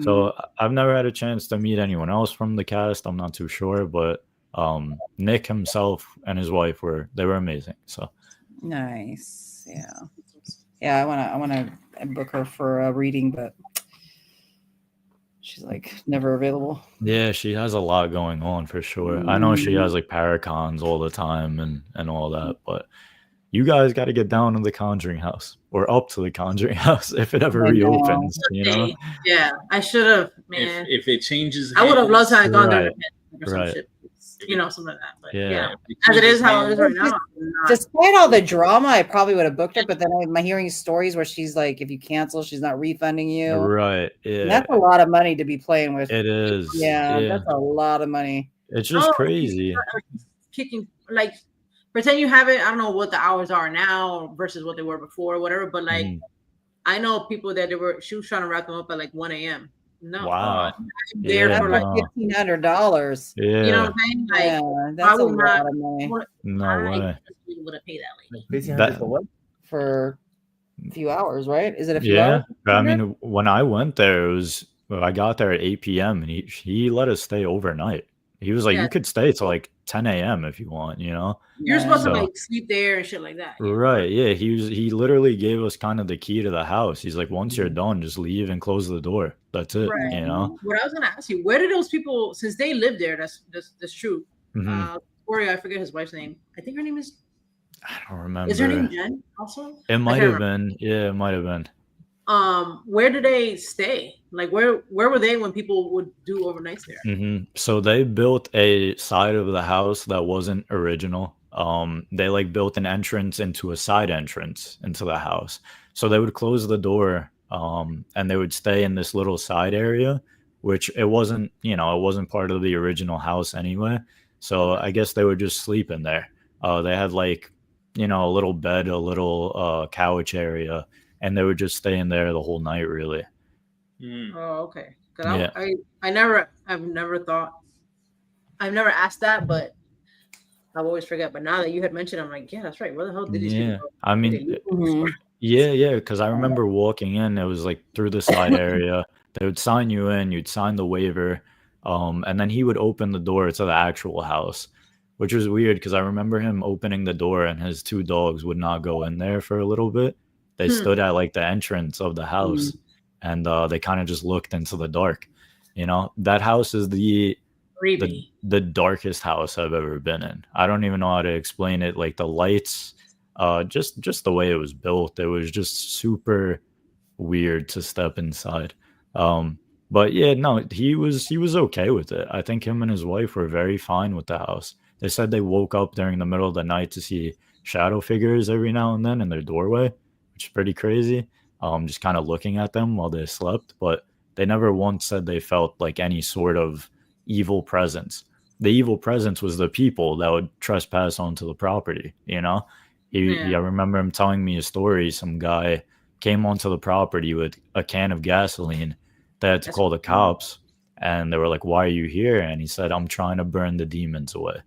So I've never had a chance to meet anyone else from the cast. I'm not too sure, but Nick himself and his wife were amazing. So nice. I want to book her for a reading, but she's like never available. Yeah, she has a lot going on for sure. I know she has like paracons all the time and all that, but you guys got to get down to the Conjuring House or up to the Conjuring House if it ever reopens. Yeah, I should have, man. If it changes, I would have loved to have gone there. Something like that. But as it is, how it is right now. Despite all the drama, I probably would have booked it. But then I'm hearing stories where she's like, if you cancel, she's not refunding you. Right. Yeah. And that's a lot of money to be playing with. It is. Yeah, that's a lot of money. It's just crazy. Kicking, like, pretend you have it. I don't know what the hours are now versus what they were before or whatever. But like, I know people that she was trying to wrap them up at like 1 a.m. No. Wow. There for like $1,500. Yeah. You know what I'm saying? Like, that's a lot of money. No way. Would have paid that late. For a few hours, right? Is it a few hours? I mean, when I went there, I got there at 8 p.m. and he let us stay overnight. He was like, you could stay till like 10 a.m. if you want, You're supposed to like sleep there and shit like that. Right. Yeah. He literally gave us kind of the key to the house. He's like, once you're done, just leave and close the door. That's it. Right. What I was gonna ask you, where did those people, since they lived there, that's true. Corey, I forget his wife's name. I think her name is, I don't remember. Is her name Jen also? It might have been. Yeah, it might have been. Where did they stay? Like where were they when people would do overnights there? So they built a side of the house that wasn't original. They like built an entrance into a side entrance into the house. So they would close the door, and they would stay in this little side area, which it wasn't part of the original house anyway. So I guess they would just sleep in there. They had like, a little bed, a little couch area, and they would just stay in there the whole night, really. Oh, okay. I've never asked that, but I always forget. But now that you had mentioned, I'm like, yeah, that's right. Where the hell did these people go? I mean, yeah, because I remember walking in, it was like through the side area. They would sign you in, you'd sign the waiver, and then he would open the door to the actual house, which was weird because I remember him opening the door and his 2 dogs would not go in there for a little bit. They stood at like the entrance of the house, and they kind of just looked into the dark, You know, that house is the Creepy. the darkest house I've ever been in. I don't even know how to explain it. Like the lights, just the way it was built, it was just super weird to step inside. But yeah, no, he was okay with it. I think him and his wife were very fine with the house. They said they woke up during the middle of the night to see shadow figures every now and then in their doorway, which is pretty crazy. Just kind of looking at them while they slept, but they never once said they felt like any sort of evil presence. The evil presence was the people that would trespass onto the property, you know? I remember him telling me a story. Some guy came onto the property with a can of gasoline. They had to call the cops, and they were like, "Why are you here?" And he said, "I'm trying to burn the demons away."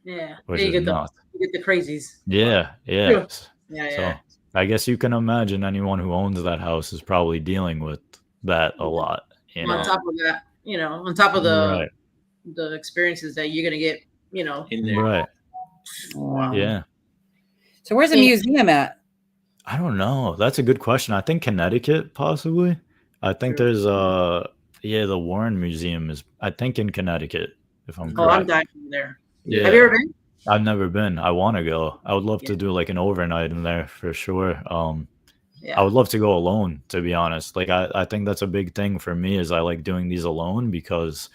Yeah. Which You is get nuts. the crazies. Yeah. Yeah. So Yeah. I guess you can imagine anyone who owns that house is probably dealing with that a lot. You know? On top of that, on top of Right. the experiences that you're gonna get, in there. Right. Wow. Yeah. So where's the museum at? I don't know. That's a good question. I think Connecticut, possibly. I think there's the Warren Museum is, I think, in Connecticut, if I'm Oh, correct. I'm dying there. Yeah. Have you ever been? I've never been. I want to go. I would love to do like an overnight in there for sure. I would love to go alone, to be honest. Like I think that's a big thing for me is I like doing these alone because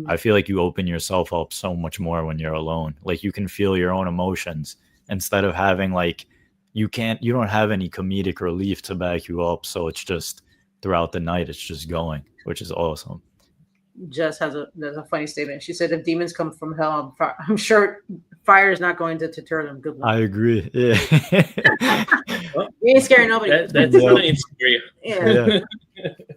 I feel like you open yourself up so much more when you're alone. Like you can feel your own emotions instead of having like you don't have any comedic relief to back you up. So it's just throughout the night, it's just going, which is awesome. Jess has a funny statement. She said, "If demons come from hell, I'm sure fire is not going to deter them." Good luck. I agree. Yeah. You ain't scaring nobody. That's not scary. Yeah.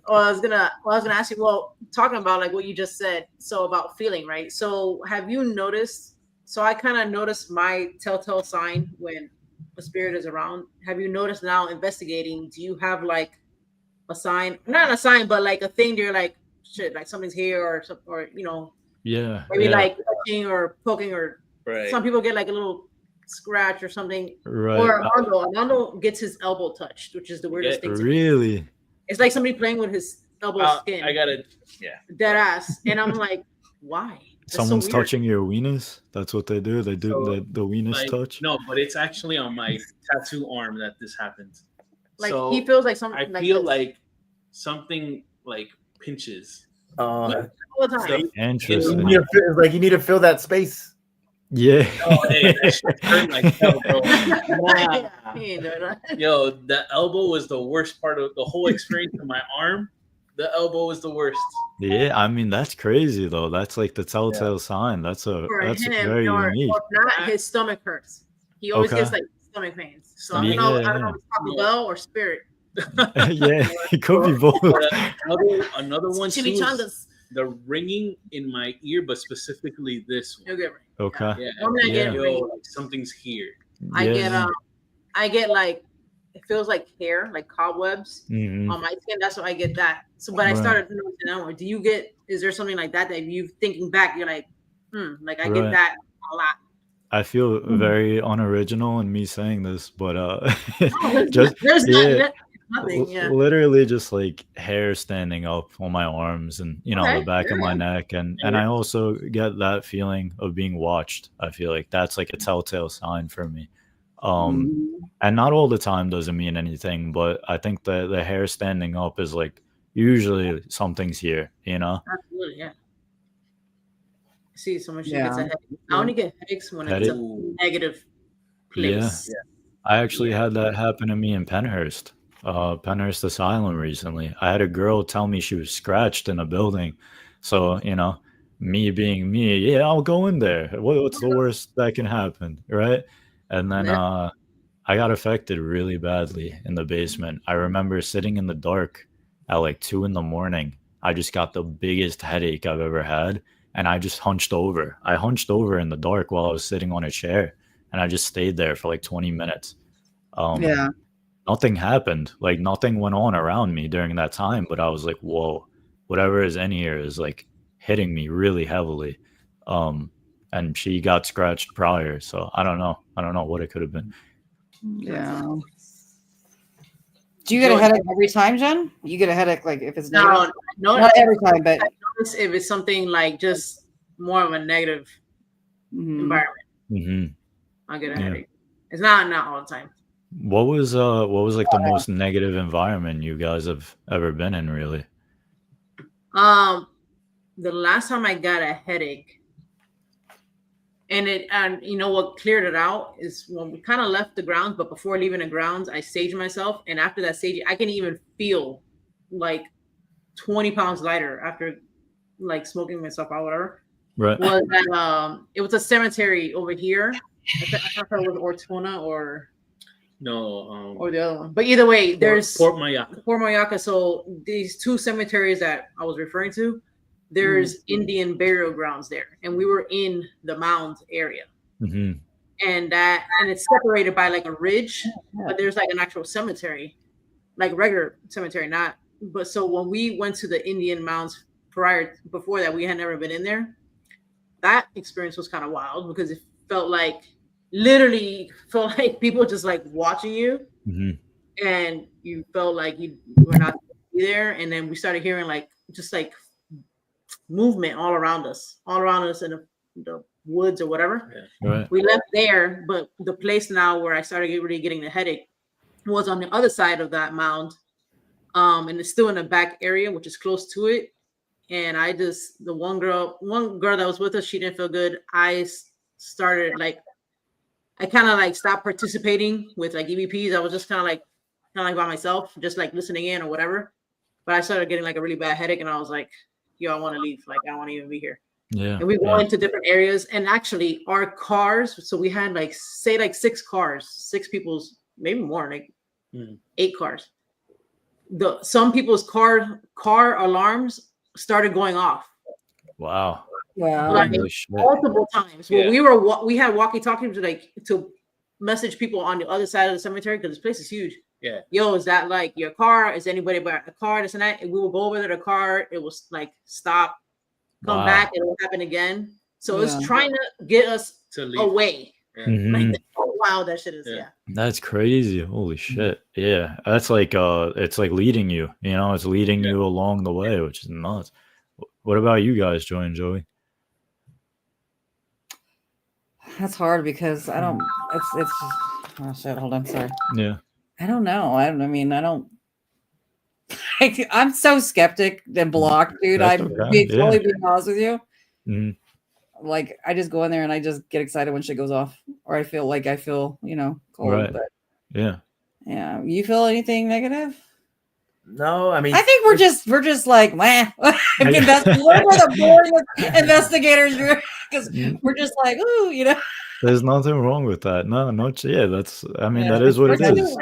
Well, I was gonna ask you. Well, talking about like what you just said, so about feeling, right? So, have you noticed? So, I kind of noticed my telltale sign when a spirit is around. Have you noticed now investigating? Do you have like a sign? Not a sign, but like a thing. You're like, shit, like something's here, or Yeah. maybe like touching or poking, or Right. some people get like a little scratch or something. Right. Or Armando gets his elbow touched, which is the weirdest thing. Really? It's like somebody playing with his elbow skin. I gotta, dead ass, and I'm like, why? That's Someone's so weird. touching your weenus. That's what they do. They do the weenus touch. No, but it's actually on my tattoo arm that this happens. Like so he feels like something. I feel like something like pinches all the time. Interesting. It's like you need to fill that space. Yeah. Oh, hey, that shit hurt like hell, bro. Nah. He ain't doing that. Yo, the elbow was the worst part of the whole experience of my arm. The elbow was the worst. Yeah, I mean that's crazy though. That's like the telltale sign. That's For him, very unique. or not, his stomach hurts. He always gets like stomach pains. So I don't know if it's Taco Bell or Spirit. Yeah, it could be both. Another one too is Chimichangas. the ringing in my ear, but specifically this one. You'll get ring. Okay. Yeah, Normally I get ring. like something's here. I get like it feels like hair, like cobwebs Mhm. on my skin. That's why I get that. So, but I started noticing that one. Do you get? Is there something like that you thinking back? You're like, like I get that a lot. I feel very unoriginal in me saying this, but there's nothing. Yeah. Literally just like hair standing up on my arms and the back of my neck, and I also get that feeling of being watched. I feel like that's like a telltale sign for me. And not all the time doesn't mean anything, but I think the hair standing up is like usually something's here, Absolutely, yeah. See, so much gets a headache. I only get headaches when it's a negative place. Yeah. I actually had that happen to me in Penhurst Asylum recently. I had a girl tell me she was scratched in a building. So, me being me, I'll go in there. What's the worst that can happen, right? And then I got affected really badly in the basement. I remember sitting in the dark at like 2 a.m. I just got the biggest headache I've ever had. And I just hunched over. I hunched over in the dark while I was sitting on a chair. And I just stayed there for like 20 minutes. Nothing happened. Like nothing went on around me during that time. But I was like, whoa, whatever is in here is like hitting me really heavily. And she got scratched prior. So I don't know what it could have been. Yeah. Do you get a headache every time, Jen? You get a headache like if it's negative? No, not every time, but I notice if it's something like just more of a negative environment, I'll get a headache. It's not all the time. What was like the most negative environment you guys have ever been in, really? The last time I got a headache, and you know what cleared it out is when we kind of left the grounds, but before leaving the grounds, I saged myself, and after that sage, I can even feel like 20 pounds lighter after like smoking myself out, whatever. Right. Was that it was a cemetery over here. I thought it was Ortona or or the other one. But either way, there's Port Mayaca. So these two cemeteries that I was referring to, there's Indian burial grounds there, and we were in the mound area. And it's separated by like a ridge, but there's like an actual cemetery, like a regular cemetery, not. But so when we went to the Indian mounds before that, we had never been in there. That experience was kind of wild because it felt like people just like watching you, and you felt like you were not there. And then we started hearing like just like movement all around us in the woods or whatever. Right. We left there, but the place now where I started really getting the headache was on the other side of that mound, and it's still in the back area, which is close to it. And the one girl that was with us, she didn't feel good. I started like, I kind of like stopped participating with like EVPs. I was just kind of like by myself, just like listening in or whatever. But I started getting like a really bad headache, and I was like, yo, I want to leave. Like, I don't want to even be here. Yeah. And we go into different areas, and actually our cars, so we had like, say like 6 cars, 6 people's, maybe more, like 8 cars. Some people's car alarms started going off. Wow. Like multiple times. Well, we had walkie-talkies to message people on the other side of the cemetery because this place is huge. Yeah. Yo, is that like your car? Is anybody by the car? This and that. And we will go over to the car. It was like stop, come back, and it will happen again. So it's trying to get us away. Like, wow, that shit is That's crazy. Holy shit. Yeah. That's like it's like leading you, it's leading you along the way, which is nuts. What about you guys, Joy and Joey? That's hard because I don't it's just, oh shit, hold on, sorry. Yeah. I don't know. I'm so skeptic and blocked, dude. I'm totally being honest with you. Like I just go in there and I just get excited when shit goes off, or I feel cold. Right. But yeah. You feel anything negative? No, I mean, I think we're just like, meh. We're the boring investigators because we're just like, ooh, There's nothing wrong with that. No, yeah, that is what it is.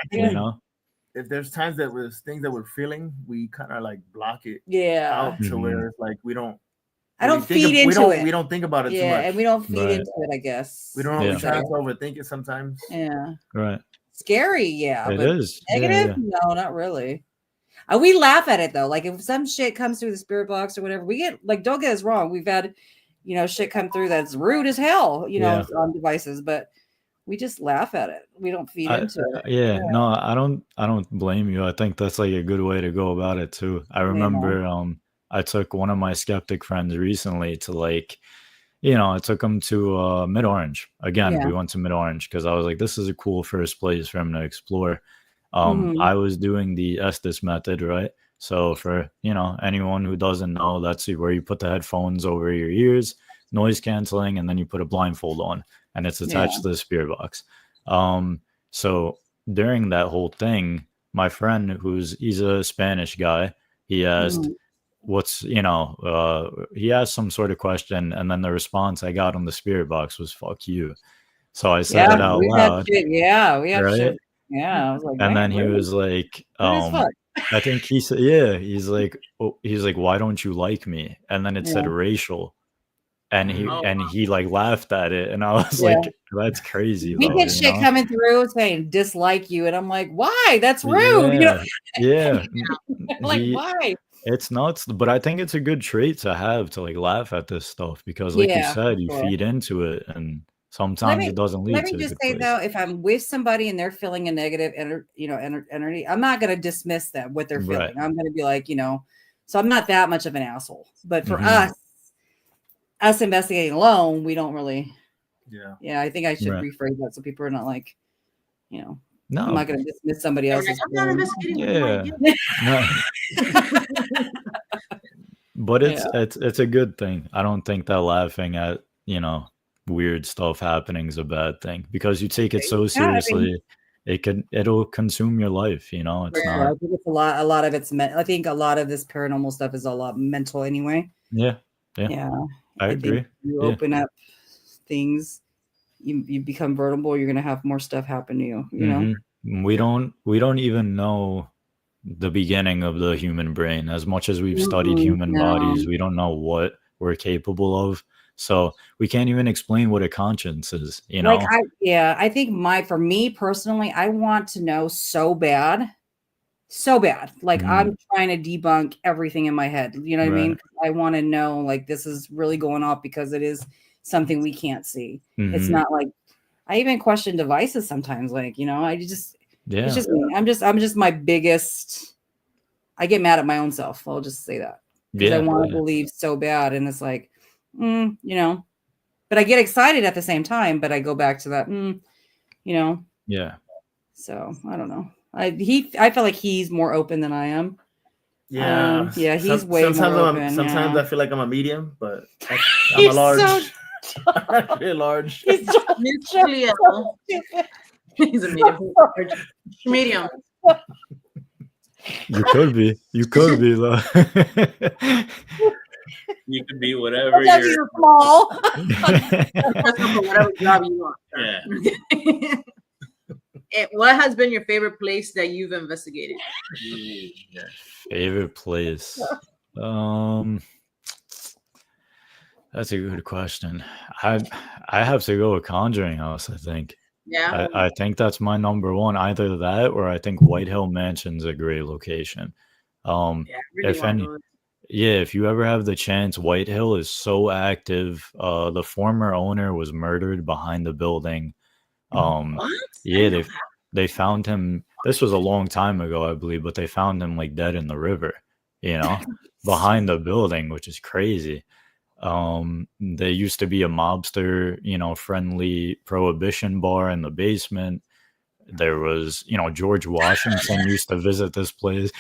If there's times that was things that we're feeling, we kind of like block it out to where it's like we don't. I don't feed into it. We don't think about it too much. Yeah, and we don't feed into it, I guess. We don't always try to overthink it sometimes. Yeah. Right. Scary, yeah. It is. Negative? Yeah. No, not really. We laugh at it though. Like if some shit comes through the spirit box or whatever, we get like, don't get us wrong. We've had, shit come through that's rude as hell, on devices, but we just laugh at it. We don't feed into it. Yeah, no, I don't blame you. I think that's like a good way to go about it too. I remember I took one of my skeptic friends recently to I took him to Mid-Orange. Again, we went to Mid-Orange because I was like, this is a cool first place for him to explore. I was doing the Estes method, right? So for, anyone who doesn't know, that's where you put the headphones over your ears, noise canceling, and then you put a blindfold on, and it's attached to the spirit box. So during that whole thing, my friend, he's a Spanish guy, he asked, he asked some sort of question, and then the response I got on the spirit box was "fuck you." So I said it out loud. We had right? shit. Yeah, I was like, and then he was like, I think he said, he's like, why don't you like me? And then it said racial, and he like laughed at it, and I was like, that's crazy. We get shit coming through saying dislike you, and I'm like, why? That's rude. Yeah. Like, why? It's nuts, but I think it's a good trait to have to like laugh at this stuff because, like you said, you feed into it, and Sometimes it doesn't lead Let to me a just good say place. though, if I'm with somebody and they're feeling a negative energy, I'm not going to dismiss them what they're Right. feeling. I'm going to be like, so I'm not that much of an asshole. But for Mhm. us investigating alone, we don't really. Yeah. Yeah, I think I should Right. rephrase that so people are not like, I'm No, not going to dismiss somebody They're else's. like, I'm not feeling. investigating. yeah, no. But it's a good thing. I don't think that laughing at weird stuff happening is a bad thing, because you take it so seriously. It'll consume your life. It's I not. think it's a lot of it's I think a lot of this paranormal stuff is a lot mental anyway. Yeah. I agree. Think you open up things, you become vulnerable. You're gonna have more stuff happen to you. You know. We don't even know the beginning of the human brain. As much as we've studied human bodies, we don't know what we're capable of. So we can't even explain what a conscience is. I think for me personally, I want to know so bad. Like I'm trying to debunk everything in my head. You know what I mean? I want to know like this is really going off because it is something we can't see. It's not like I even question devices sometimes. Like, it's just me. I'm just my biggest. I get mad at my own self. I'll just say that because I want to believe so bad, and it's like, but I get excited at the same time. But I go back to that, Yeah. So I don't know. I feel like he's more open than I am. Yeah. He's way more open. Sometimes I feel like I'm a medium, but I'm a large. I'm really large. He's He's a medium. You could be though. You could be whatever. You're small. Whatever job you want. Yeah. What has been your favorite place that you've investigated? Favorite place? That's a good question. I have to go with Conjuring House, I think. Yeah. I think that's my number one. Either that or I think White Hill Mansion's a great location. If you ever have the chance, White Hill is so active. The former owner was murdered behind the building. What? Yeah, they found him. This was a long time ago, I believe, but they found him like dead in the river, behind the building, which is crazy. There used to be a mobster, friendly prohibition bar in the basement. There was, George Washington used to visit this place.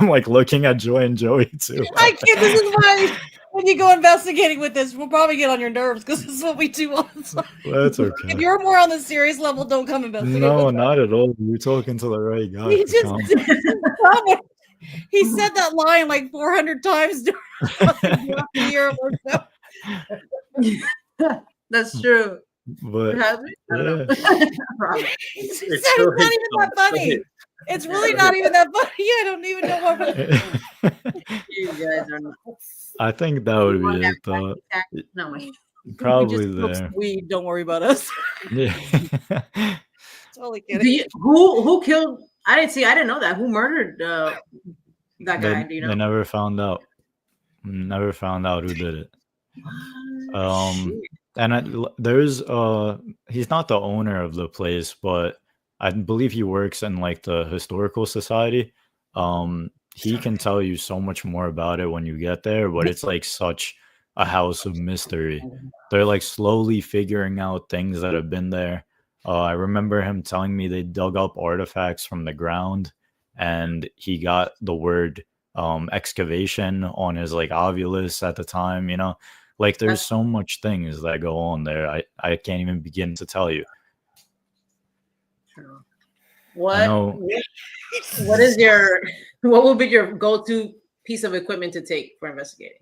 I'm like looking at Joy and Joey too. I can't. This is why when you go investigating with this, we'll probably get on your nerves because this is what we do all the time. That's okay. If you're more on the serious level, don't come investigate. No, not at all. You're talking to the right guy. He said that line like 400 times during the year or so. That's true. But I don't know. It's not even that funny. It's really not even that funny. I don't even know what. You guys are nuts. I think that would be it, though. No way. Probably we there. Weed. Don't worry about us. Yeah. Totally kidding. Who killed? I didn't know that. Who murdered that guy? Do you know? They never found out. Never found out who did it. And there's he's not the owner of the place, but I believe he works in like the historical society. He can tell you so much more about it when you get there, but it's like such a house of mystery. They're like slowly figuring out things that have been there. I remember him telling me they dug up artifacts from the ground, and he got the word excavation on his like obelisk at the time, like there's so much things that go on there. I can't even begin to tell you. What will be your go-to piece of equipment to take for investigating?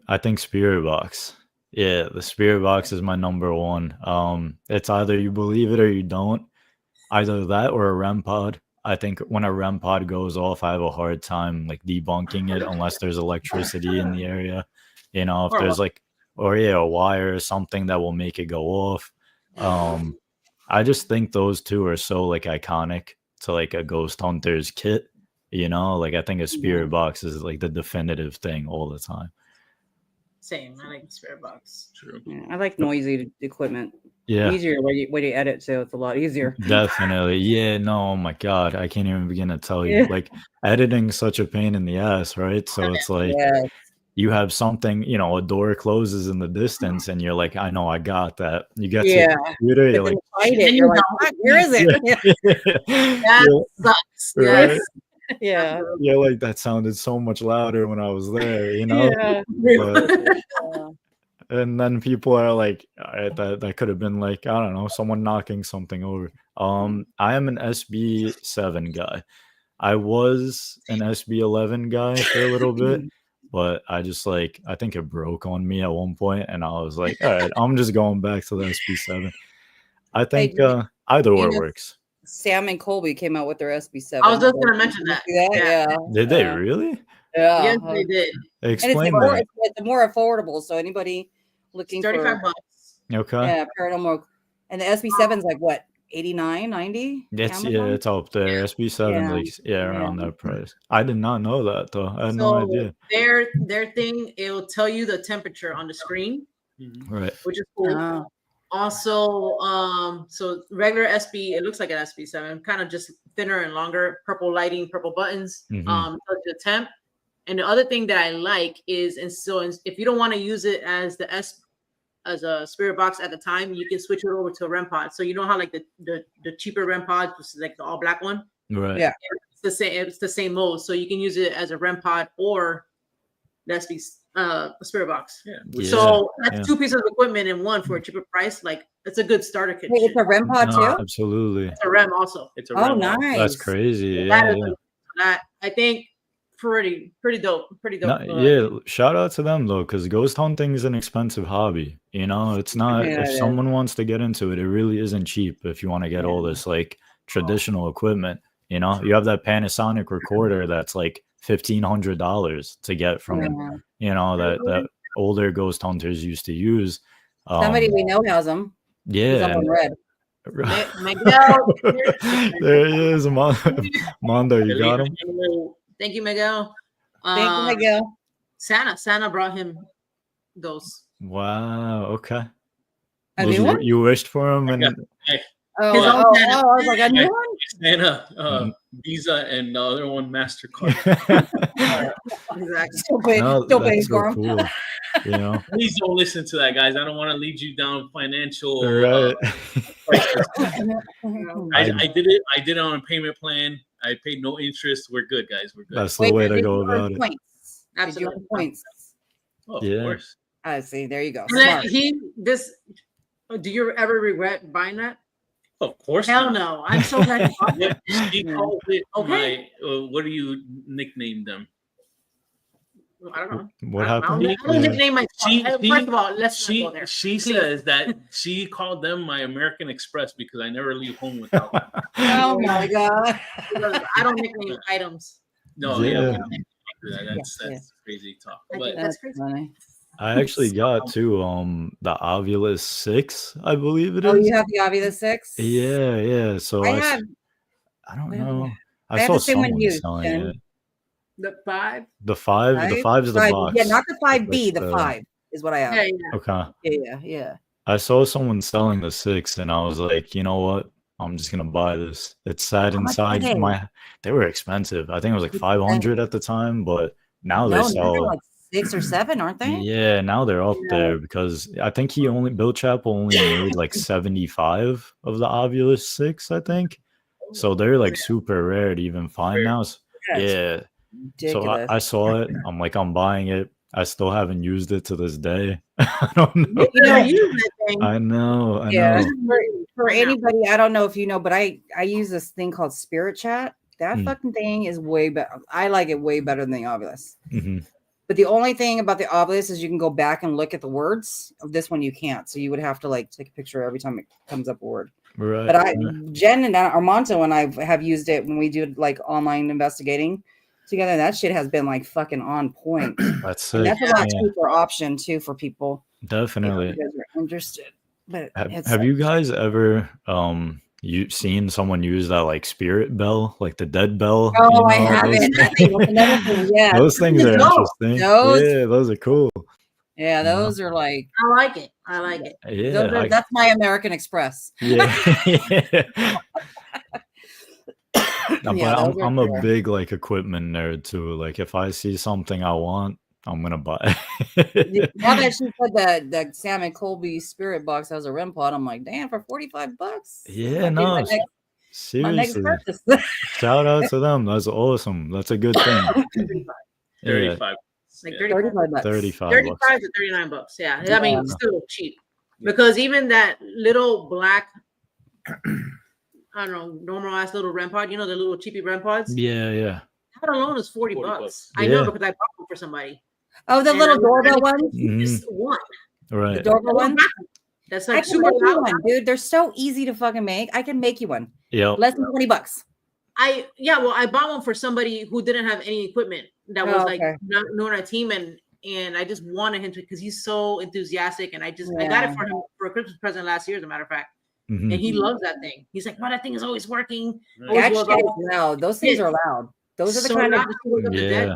I think spirit box. Yeah, the spirit box is my number one. It's either you believe it or you don't. Either that or a REM pod. I think when a REM pod goes off, I have a hard time like debunking it unless there's electricity in the area. If there's like, a wire or something that will make it go off. I just think those two are so like iconic to like a ghost hunter's kit. Like I think a spirit box is like the definitive thing all the time. Same. I like the spirit box. True. Yeah, I like noisy equipment. Yeah, Easier when you edit, so it's a lot easier. definitely. Yeah, no, oh my God, I can't even begin to tell you. Yeah. Like, editing's such a pain in the ass, right? So it's like Yeah. you have something, you know, a door closes in the distance, and you're like, I know, I got that. You get to Yeah. the computer, you're But then like, you find it, Then you're you like, don't. "Fuck, where is it? That sucks. Right? Yes. Yeah. Yeah, like that sounded so much louder when I was there, you know? Yeah. But, Yeah. and then people are like, all right, that could have been like, I don't know, someone knocking something over. I am an SB7 guy. I was an SB11 guy for a little bit, but I just like, I think it broke on me at one point, and I was like, all right, I'm just going back to the SB7. I think either or works. Sam and Colby came out with their SB7. I was just gonna mention that. Yeah. Did they really? Yeah. Yes, they did. And it's Explain more, that. it's more affordable. So anybody looking for 35 bucks. Okay. paranormal, and the SB7 is like what, 89, 90? It's Amazon? it's up there. SB7 Yeah. around that price. I did not know that though. I had no idea. Their thing, it will tell you the temperature on the screen, Right. which is cool. Oh. Also, so regular SB, it looks like an SB7, kind of just thinner and longer, purple lighting, purple buttons, tells you the temp. And the other thing that I like is, if you don't want to use it as as a spirit box at the time, you can switch it over to a REM pod. So you know how like the cheaper REM pod, which is like the all black one, Right. Yeah. it's the same mode. So you can use it as a REM pod or the SB spirit box. Yeah. So that's two pieces of equipment in one for a cheaper price. Like it's a good starter kit. Wait, it's a REM pod No, too? absolutely. It's a REM also. It's a Oh, REM. nice. That's crazy. That Yeah. is that I think pretty dope. Pretty dope. Yeah, shout out to them though, because ghost hunting is an expensive hobby. You know, it's not. Yeah, If it someone wants to get into it, it really isn't cheap. If you want to get all this like traditional equipment, you know, you have that Panasonic recorder that's like $1,500 to get from, you know, that older ghost hunters used to use. Somebody we know has them. Yeah. Someone read. Miguel. There he is, Mondo. You got him. Thank you, Miguel. Thank you, Miguel. Santa brought him those. Wow. Okay. A new one? You wished for him, and I was like, a new one? Santa, Visa, and the other one MasterCard. Exactly. Still paying that's for so them. cool. You know, Please don't listen to that, guys. I don't want to lead you down financial. right? I did it. I did it on a payment plan. I paid no interest. We're good, guys. We're good. That's the way to go about it. Points. Did you Absolutely. earn points? Oh, Yeah. Of course. I see. There you go. And then Smart. do you ever regret buying that? Of course. Hell not. no. I'm so glad you bought it. Yeah, she called it Okay. what do you nickname them? I don't know. What I don't happened? nickname my First of all, let's not She go there. she says that she called them my American Express because I never leave home without them. Oh my god. I don't nickname items. No, Yeah. yeah, we don't do that. That's Yeah. crazy talk. I But think That's crazy. funny. I actually got to the 𝗷𝗶𝗍𝗀 6, I believe it is. Oh, you have the 𝗷𝗶𝗍𝗀 6? Yeah. So I have. I don't I have- know. I I have saw the same one someone you, selling Jen. it. The 5. The 5 is the Five- box. Yeah, not the 5B. Like The the- 5 is what I have. Yeah. Okay. Yeah. I saw someone selling the 6, and I was like, you know what? I'm just gonna buy this. It sat How much inside are they? my. They were expensive. I think it was like 500 at the time, but now No, they they're sell. like 6 or 7, aren't they? Yeah, now they're up there because I think Bill Chappell only made like 75 of the 𝗷𝗶𝗍𝗀 6, I think. So they're like super rare to even find now. Yeah. So Ridiculous. I saw it. I'm like, I'm buying it. I still haven't used it to this day. I don't know. You never use that thing. I know. Yeah. know. For anybody, I don't know if you know, but I use this thing called Spirit Chat. That fucking thing is way better. I like it way better than the 𝗷𝗶𝗍𝗀. Mhm. But the only thing about the 𝗷𝗶𝗍𝗀 is you can go back and look at the words. Of this one, you can't. So you would have to like take a picture every time it comes up a word. Right. But Jen and Armando and I have used it when we do like online investigating together. That shit has been like fucking on point. That's And sick. that's a lot Yeah, cheaper option too for people. definitely. If you guys are interested. But Have you guys ever seen someone use that like spirit bell, like the dead bell? Oh, I those haven't. things? That's another thing, yeah. Those things are No, interesting. those- Yeah, those are cool. Yeah, you know? those are like I like it. I like it. Yeah, that's my American Express. yeah. No, Yeah, but those are I'm a cool. big like equipment nerd too. Like if I see something I want, I'm gonna buy it. Now that she said that the Sam and Colby spirit box has a REM pod, I'm like, damn, for $45. Yeah, Might be no, my next seriously. purchase. Shout out to them. That's awesome. That's a good thing. Yeah, 35. Like Yeah. 35 $35. 35 bucks. 35 to 39 bucks. Yeah. I Yeah. mean, still cheap. Because even that little black, I don't know, normal ass little REM pod, you know, the little cheapy REM pods? Yeah, yeah. That alone is 40 $40. bucks. I know Yeah. because I bought one for somebody. Oh, the And little I- doorbell ones? Mhm. Just one. The Right. doorbell ones? That's I like can super make you loud. one, dude. They're so easy to fucking make. I can make you one. Yep. Less than $20. I bought one for somebody who didn't have any equipment that was like not on our team, and I just wanted him to because he's so enthusiastic, and I got it for him for a Christmas present last year, as a matter of fact. Mhm. And he loves that thing. He's like, "Well, that thing is always working." Right. Always Actually, goes it's off. loud. Those things are loud. Those are the So kind loud, of he wakes up the dead. Yeah.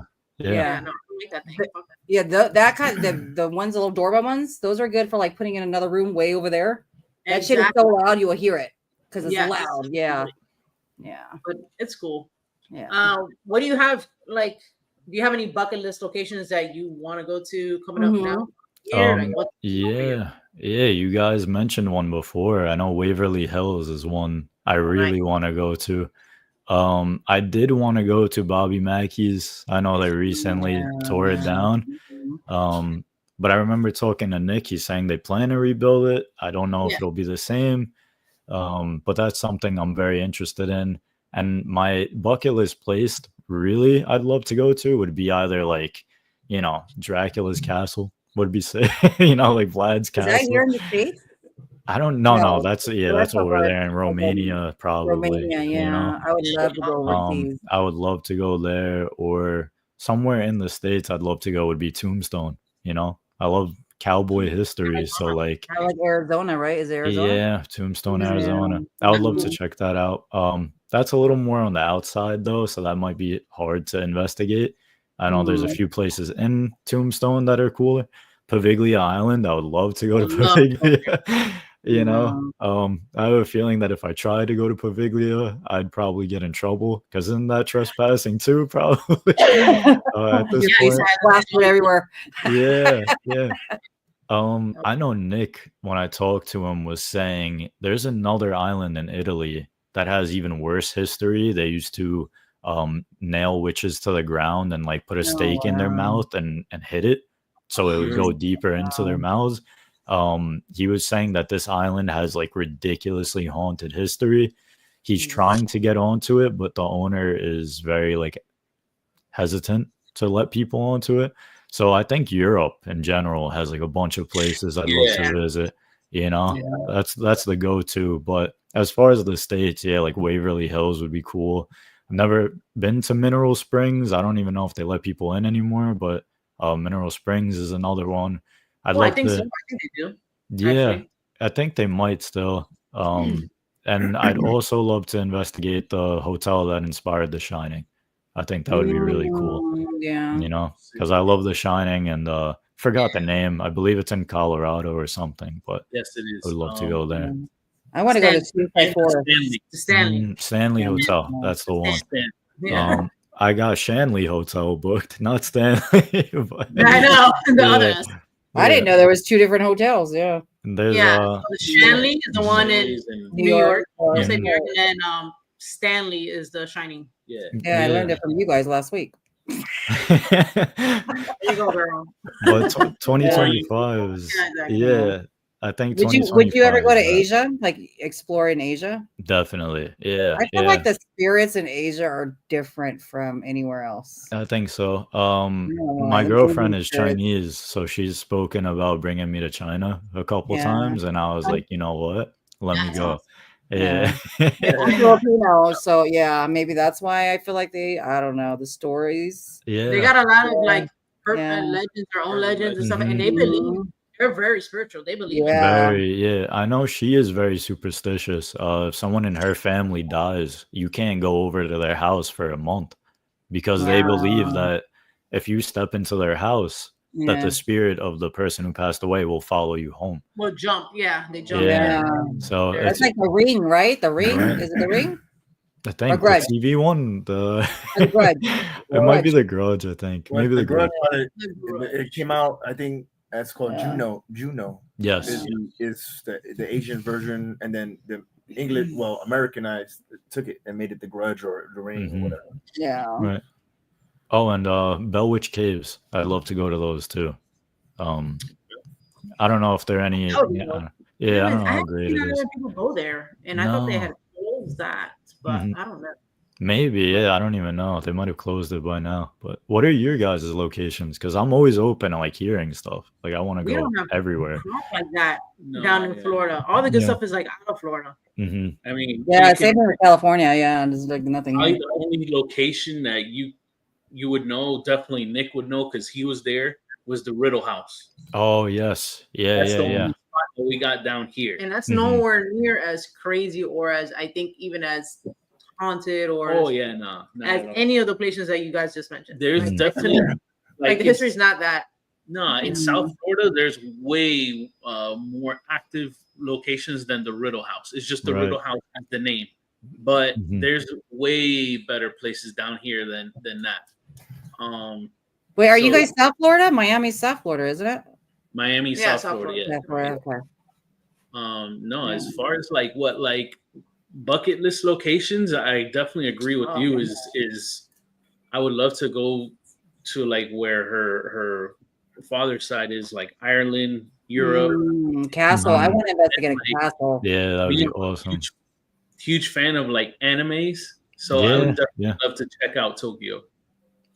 Yeah, no, I don't like that thing. Fuck that. yeah, that kind the ones, the little doorbell ones. Those are good for like putting in another room way over there. That shit is so loud you will hear it because it's Yes. loud. Yeah, yeah, But it's cool. yeah. What do you have? Like, do you have any bucket list locations that you want to go to coming up now? Like, what's Yeah. You guys mentioned one before. I know Waverly Hills is one I really want to go to. I did want to go to Bobby Mackey's. I know they recently tore it down. But I remember talking to Nick. He's saying they plan to rebuild it. I don't know if it'll be the same. But that's something I'm very interested in. And my bucket list place, really, I'd love to go to would be either like, you know, Dracula's castle would be sick. You know, like Vlad's castle. Is that here in the States? I don't know. No. No, that's That's over over there in Romania, probably. Romania, yeah. You know? I would love to go overseas. I would love to go there, or somewhere in the States I'd love to go would be Tombstone. You know, I love cowboy history. So like I like Arizona, right? Is it Arizona? yeah, Tombstone, Arizona. I would love to check that out. That's a little more on the outside though, so that might be hard to investigate. I know there's a few places in Tombstone that are cooler. Paviglia Island, I would love to go to Paviglia. You know, I have a feeling that if I tried to go to Paviglia, I'd probably get in trouble because isn't that trespassing too? Probably at this point. Plastered everywhere. Yeah. I know Nick, when I talked to him, was saying there's another island in Italy that has even worse history. They used to nail witches to the ground and like put a stake in their mouth and hit it so it would go deeper into their mouths. He was saying that this island has like ridiculously haunted history. He's trying to get onto it, but the owner is very like hesitant to let people onto it. So I think Europe in general has like a bunch of places I'd love to visit. You know, that's the go-to. But as far as the States, like Waverly Hills would be cool. I've never been to Mineral Springs. I don't even know if they let people in anymore, but Mineral Springs is another one. I think they do. Yeah, actually. I think they might still. And I'd also love to investigate the hotel that inspired The Shining. I think that would be really cool. Yeah. You know, because I love The Shining and forgot the name. I believe it's in Colorado or something, but yes, it is. I would love to go there. I want to go to 254. Stanley Hotel. That's the one. Yeah. I got Shanley Hotel booked, not Stanley. But, I know. The others. I didn't know there was two different hotels. Yeah. There's the Shanley is the one in New York. Yeah. And then Stanley is the Shining. I learned it from you guys last week. There you go, girl. But 2025 is I think. Would you ever go to Asia, like explore in Asia? Definitely, yeah. I feel like the spirits in Asia are different from anywhere else. I think so. My girlfriend is Chinese, so she's spoken about bringing me to China a couple times, and I was like, you know what? Let me go. Yeah. I'm Filipino, so maybe that's why I feel like I don't know, the stories. Yeah. They got a lot of like legends, their own legends and stuff, and they believe. They're very spiritual. They believe I know she is very superstitious. If someone in her family dies, you can't go over to their house for a month because they believe that if you step into their house, that Yeah. the spirit of the person who passed away will follow you home. Well, jump. Yeah, they jump. Yeah. Yeah. So That's it's like The Ring, right? The Ring. Right. Is it The Ring? I think Grudge. the TV one, Or The Grudge. it might be the Grudge. I think Well, maybe the Grudge. it came out. I think that's called Yeah. Juno Yes. is the Asian version, and then the English, Americanized, took it and made it the Grudge or the Ring or whatever. Yeah. Right. Oh, and 𝗿𝗏𝗽𝗀𝗃 Caves. I'd love to go to those too. I don't know if there are any. Oh, Yeah, no. I don't know how haven't great seen it is. other people go there, and I thought they had closed that, but Mhm. I don't know. Maybe, yeah, I don't even know. They might have closed it by now. But what are your guys' locations? Because I'm always open to like hearing stuff. Like I want to We go don't have everywhere. crap like that No, down in yeah. Florida. All the good Yeah. stuff is like out of Florida. Hmm. I mean, Yeah, you same can- thing with California. Yeah, there's like nothing. probably Here. the only location that you would know, definitely Nick would know because he was there, was the Riddle House. Oh yes, yeah, That's yeah, the yeah. only spot that we got down here. And that's Mhm. nowhere near as crazy or as I think even as haunted or Oh as, yeah, no, as any of the places that you guys just mentioned. There's Mhm. definitely Like the in- history's not that. No, in Mhm. South Florida, there's way more active locations than the Riddle House. It's just the Right. Riddle House as the name, but Mhm. there's way better places down here than that. Wait, are you so- guys South Florida? Miami's South Florida, isn't it? Miami, Yeah, South South Florida. Florida. Yeah. South Florida. Okay. No, Yeah. as far as like what bucket list locations, I definitely agree with Oh, you. yeah. Is I would love to go to like where her father's side is, like Ireland, Europe. Castle. I Mhm. want to investigate a Like- castle. Yeah, that would be Being awesome. Huge fan of like animes, so I Yeah, would definitely yeah. love to check out Tokyo.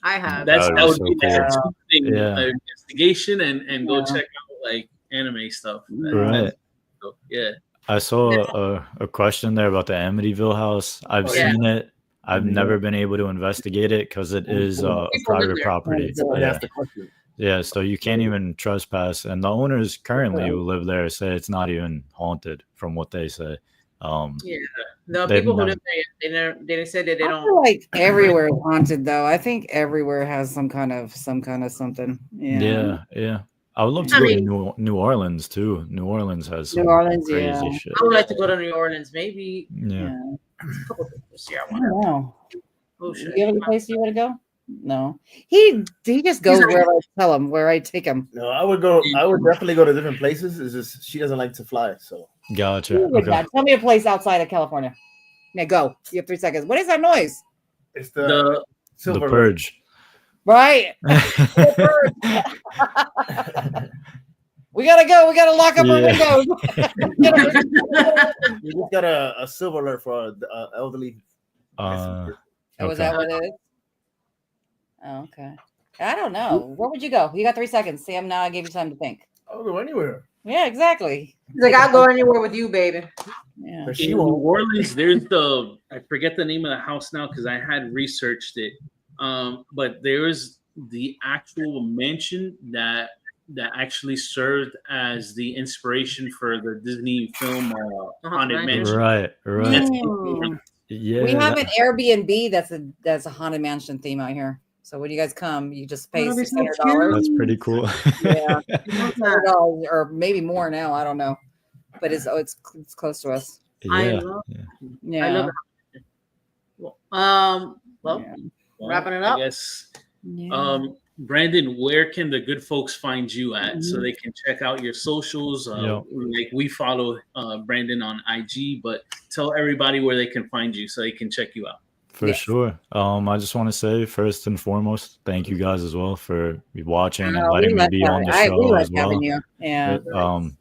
I have. That would would be be so the cool. two thing Yeah. investigation and go Yeah. check out like anime stuff. Right. So, yeah. I saw a question there about the Amityville house. I've Yeah. seen it. I've Yeah. never been able to investigate it because it is a People live private there. property. Somebody Yeah. That's the question. Yeah, so you can't even trespass. And the owners currently who live there say it's not even haunted from what they say. Yeah. The They've people who never- live there, they said that they I don't. feel like everywhere is haunted, though. I think everywhere has some kind of something. Yeah, yeah. I would love to I go mean- to New Orleans too. New Orleans has some New Orleans, crazy yeah. shit. I would like to go to New Orleans. Maybe Yeah. Yeah. a couple of this year. I I want don't know. Oh Do shit. you have any place you want to go? No. He just goes like- wherever I tell him, where I take him. No, I would definitely go to different places. It's just she doesn't like to fly, so Gotcha. You would Okay. not. Tell me a place outside of California. Yeah, go. You have 3 seconds. What is that noise? it's The The silver Purge. Right. We gotta go. We gotta lock up our Yeah. windows. We just got a silver alert for elderly. Was Okay. that what it is? Oh, okay. I don't know. Where would you go? You got 3 seconds. Sam, now I gave you time to think. I'll go anywhere. Yeah, exactly. He's like, I'll go anywhere with you, baby. Yeah. But in she New won't. Orleans, there's I forget the name of the house now because I had researched it. But there's the actual mansion that actually served as the inspiration for the Disney film Haunted Mansion. Right, right. That's in Mm. New Orleans. Yeah. We have that- an Airbnb that's a haunted mansion theme out here. So when you guys come, you just pay That'll be so $600. That's pretty cool. Yeah. $600 or maybe more now. I don't know, but it's close to us. I Yeah. love- Yeah. I love it. Well, Yeah. Well, Wrapping it up? I guess. Yeah. Brandon, where can the good folks find you at so Mhm. they can check out your socials? Yeah. Like we follow Brandon on IG, but tell everybody where they can find you so they can check you out. For Yes. sure. I just want to say first and foremost, thank you guys as well for watching and Oh, we letting me like be on the having- we show like as well. having you. Yeah.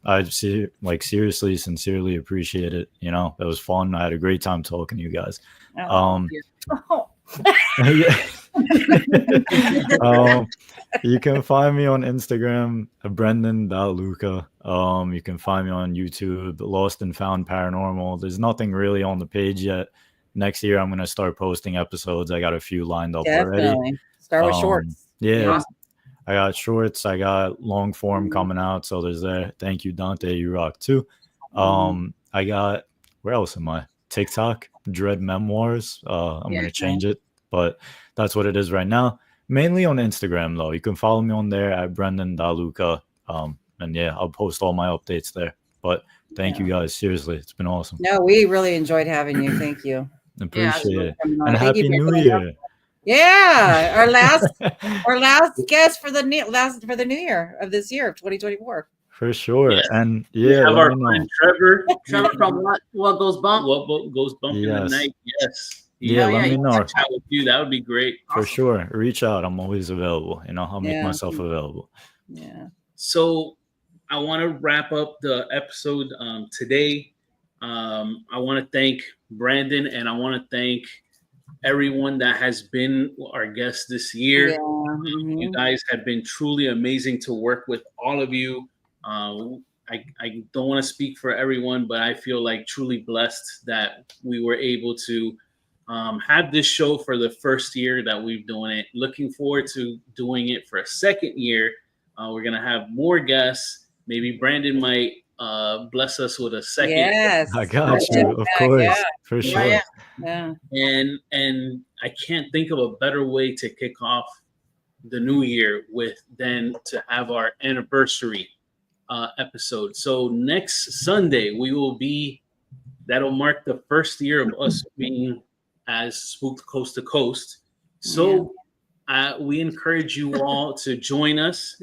I seriously, sincerely appreciate it. You know, it was fun. I had a great time talking to you guys. Oh. Um, Oh. yeah. You can find me on Instagram, Brendon.Luka. You can find me on YouTube, Lostandfoundparanormal. There's nothing really on the page yet. Next year, I'm going to start posting episodes. I got a few lined up already. Definitely. Start with shorts. Yeah. Awesome. I got shorts. I got long form coming out. So there's that. Thank you, Dante. You rock too. I got, where else am I? TikTok, Dread Memoirs. I'm going to change it, but that's what it is right now. mainly on Instagram though. You can follow me on there at Brendon.Luka. And yeah, I'll post all my updates there. But thank you guys. Seriously, it's been awesome. No, we really enjoyed having you. Thank you. Appreciate it. And And Happy New Year. Yeah, our last guest for the new year of this year of 2024. For sure. Yes. And We yeah, have let our me know. friend Trevor. Trevor from what goes bump. What goes bump in the Yes. night? Yes. Yeah, let me know. Chat with you. That would be great. For sure. Reach out. I'm always available. I'll make Yeah. myself available. Yeah. So I want to wrap up the episode today. I want to thank Brandon, and I want to thank everyone that has been our guest this year. Yeah. Mhm. You guys have been truly amazing to work with, all of you. I don't want to speak for everyone, but I feel like truly blessed that we were able to have this show for the first year that we've doing it. Looking forward to doing it for a second year. We're going to have more guests. Maybe Brandon might bless us with a second. Yes. I got you, of course. Yeah. For sure. Yeah. Yeah. And I can't think of a better way to kick off the new year than to have our anniversary episode. So next Sunday that'll mark the first year of us being as Spooked Coast to Coast. So we encourage you all to join us.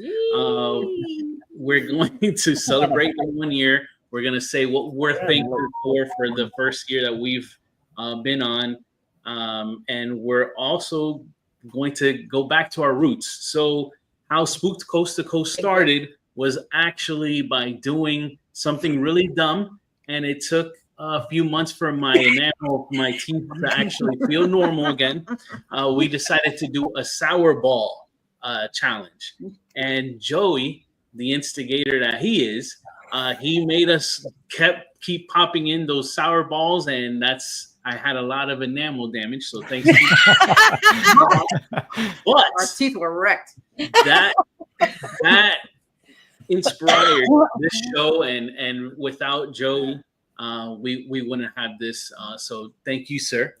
We're going to celebrate the 1 year. We're going to say what we're thankful for the first year that we've been on. And we're also going to go back to our roots. So how Spooked Coast to Coast started was actually by doing something really dumb. And it took a few months for my enamel, my teeth to actually feel normal again. We decided to do a sour ball challenge. And Joey, the instigator that he is, he made us keep popping in those sour balls, and I had a lot of enamel damage, so thanks to but Our teeth were wrecked. that inspired this show, and without Joey, we wouldn't have this. So thank you, sir.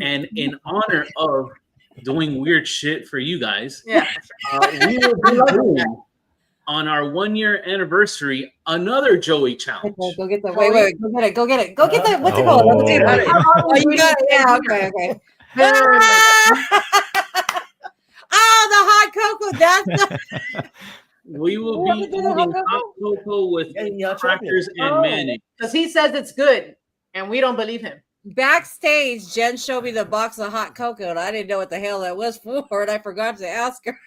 And in honor of doing weird shit for you guys, we will be doing on our 1 year anniversary another Joey challenge. Go get the wait, go get it. Go get the what's it called? Oh, you got it. Yeah, okay. Oh, the hot cocoa. That's We will be eating hot cocoa with crackers and mayonnaise. Because he says it's good, and we don't believe him. backstage. Jen showed me the box of hot cocoa, and I didn't know what the hell that was for, and I forgot to ask her.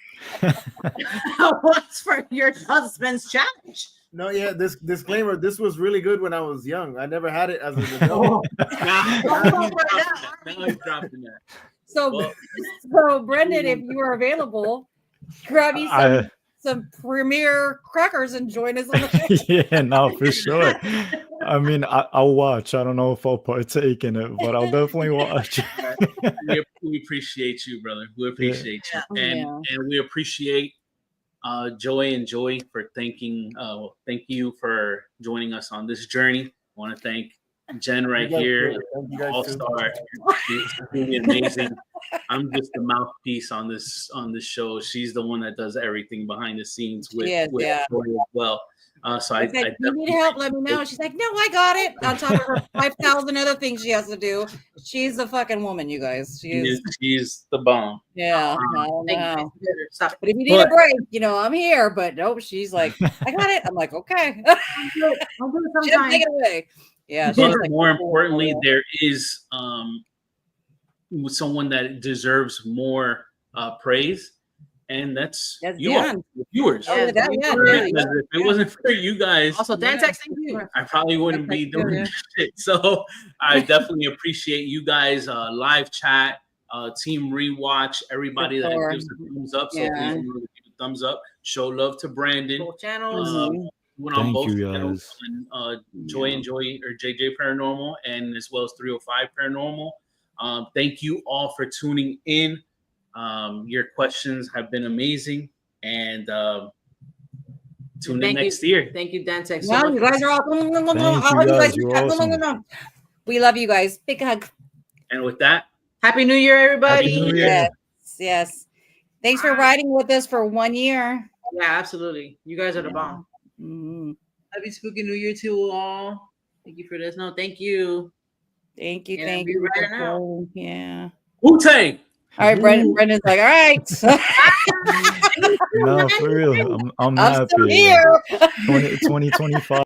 What's for your husband's challenge? No, yeah, this disclaimer, this was really good when I was young. I never had it as an adult. Now he's dropping that. So Brendon, if you are available, grab me some premier crackers and join us on the yeah, no, for sure. I mean, I'll watch. I don't know if I'll partake in it, but I'll definitely watch. We appreciate you, brother. We appreciate you, and we appreciate Joey and Joy for thank you for joining us on this journey. I want to thank Jen here, all-star. She's really amazing. I'm just the mouthpiece on this show. She's the one that does everything behind the scenes with Joy as well. So I like, you need help, let me know. She's like, no, I got it. On top of her 5,000 other things she has to do. She's a fucking woman, you guys. She's the bomb. Yeah. I don't know. But if you need a break, I'm here. But nope, she's like, I got it. I'm like, okay. I'll do it sometime. Take it away. Yeah. But more importantly, there is someone that deserves more praise. And that's you, the viewers. Because if it wasn't for you guys, also Dan texting you, I probably wouldn't be doing shit. So I definitely appreciate you guys, live chat, team rewatch, everybody that gives a thumbs up. So please remember to give a thumbs up. Show love to Brandon. Both channels. Went on both channels, Joy and Joy or JJ Paranormal, and as well as 305 Paranormal. Thank you all for tuning in. Your questions have been amazing, and tune in next year. Thank you, Dante. So you guys are all. We love you guys. Big hug. And with that, Happy New Year, everybody. Happy New Year. Yes. Thanks for riding with us for 1 year. Yeah, absolutely. You guys are the bomb. Mm-hmm. Happy spooky New Year to all. Thank you for this. No, thank you. Thank you. Yeah, Thank be you. right now. Yeah. Wu-Tang. All right, Brendon's like, all right. No, for real. I'm I'm still happy. here. 2025.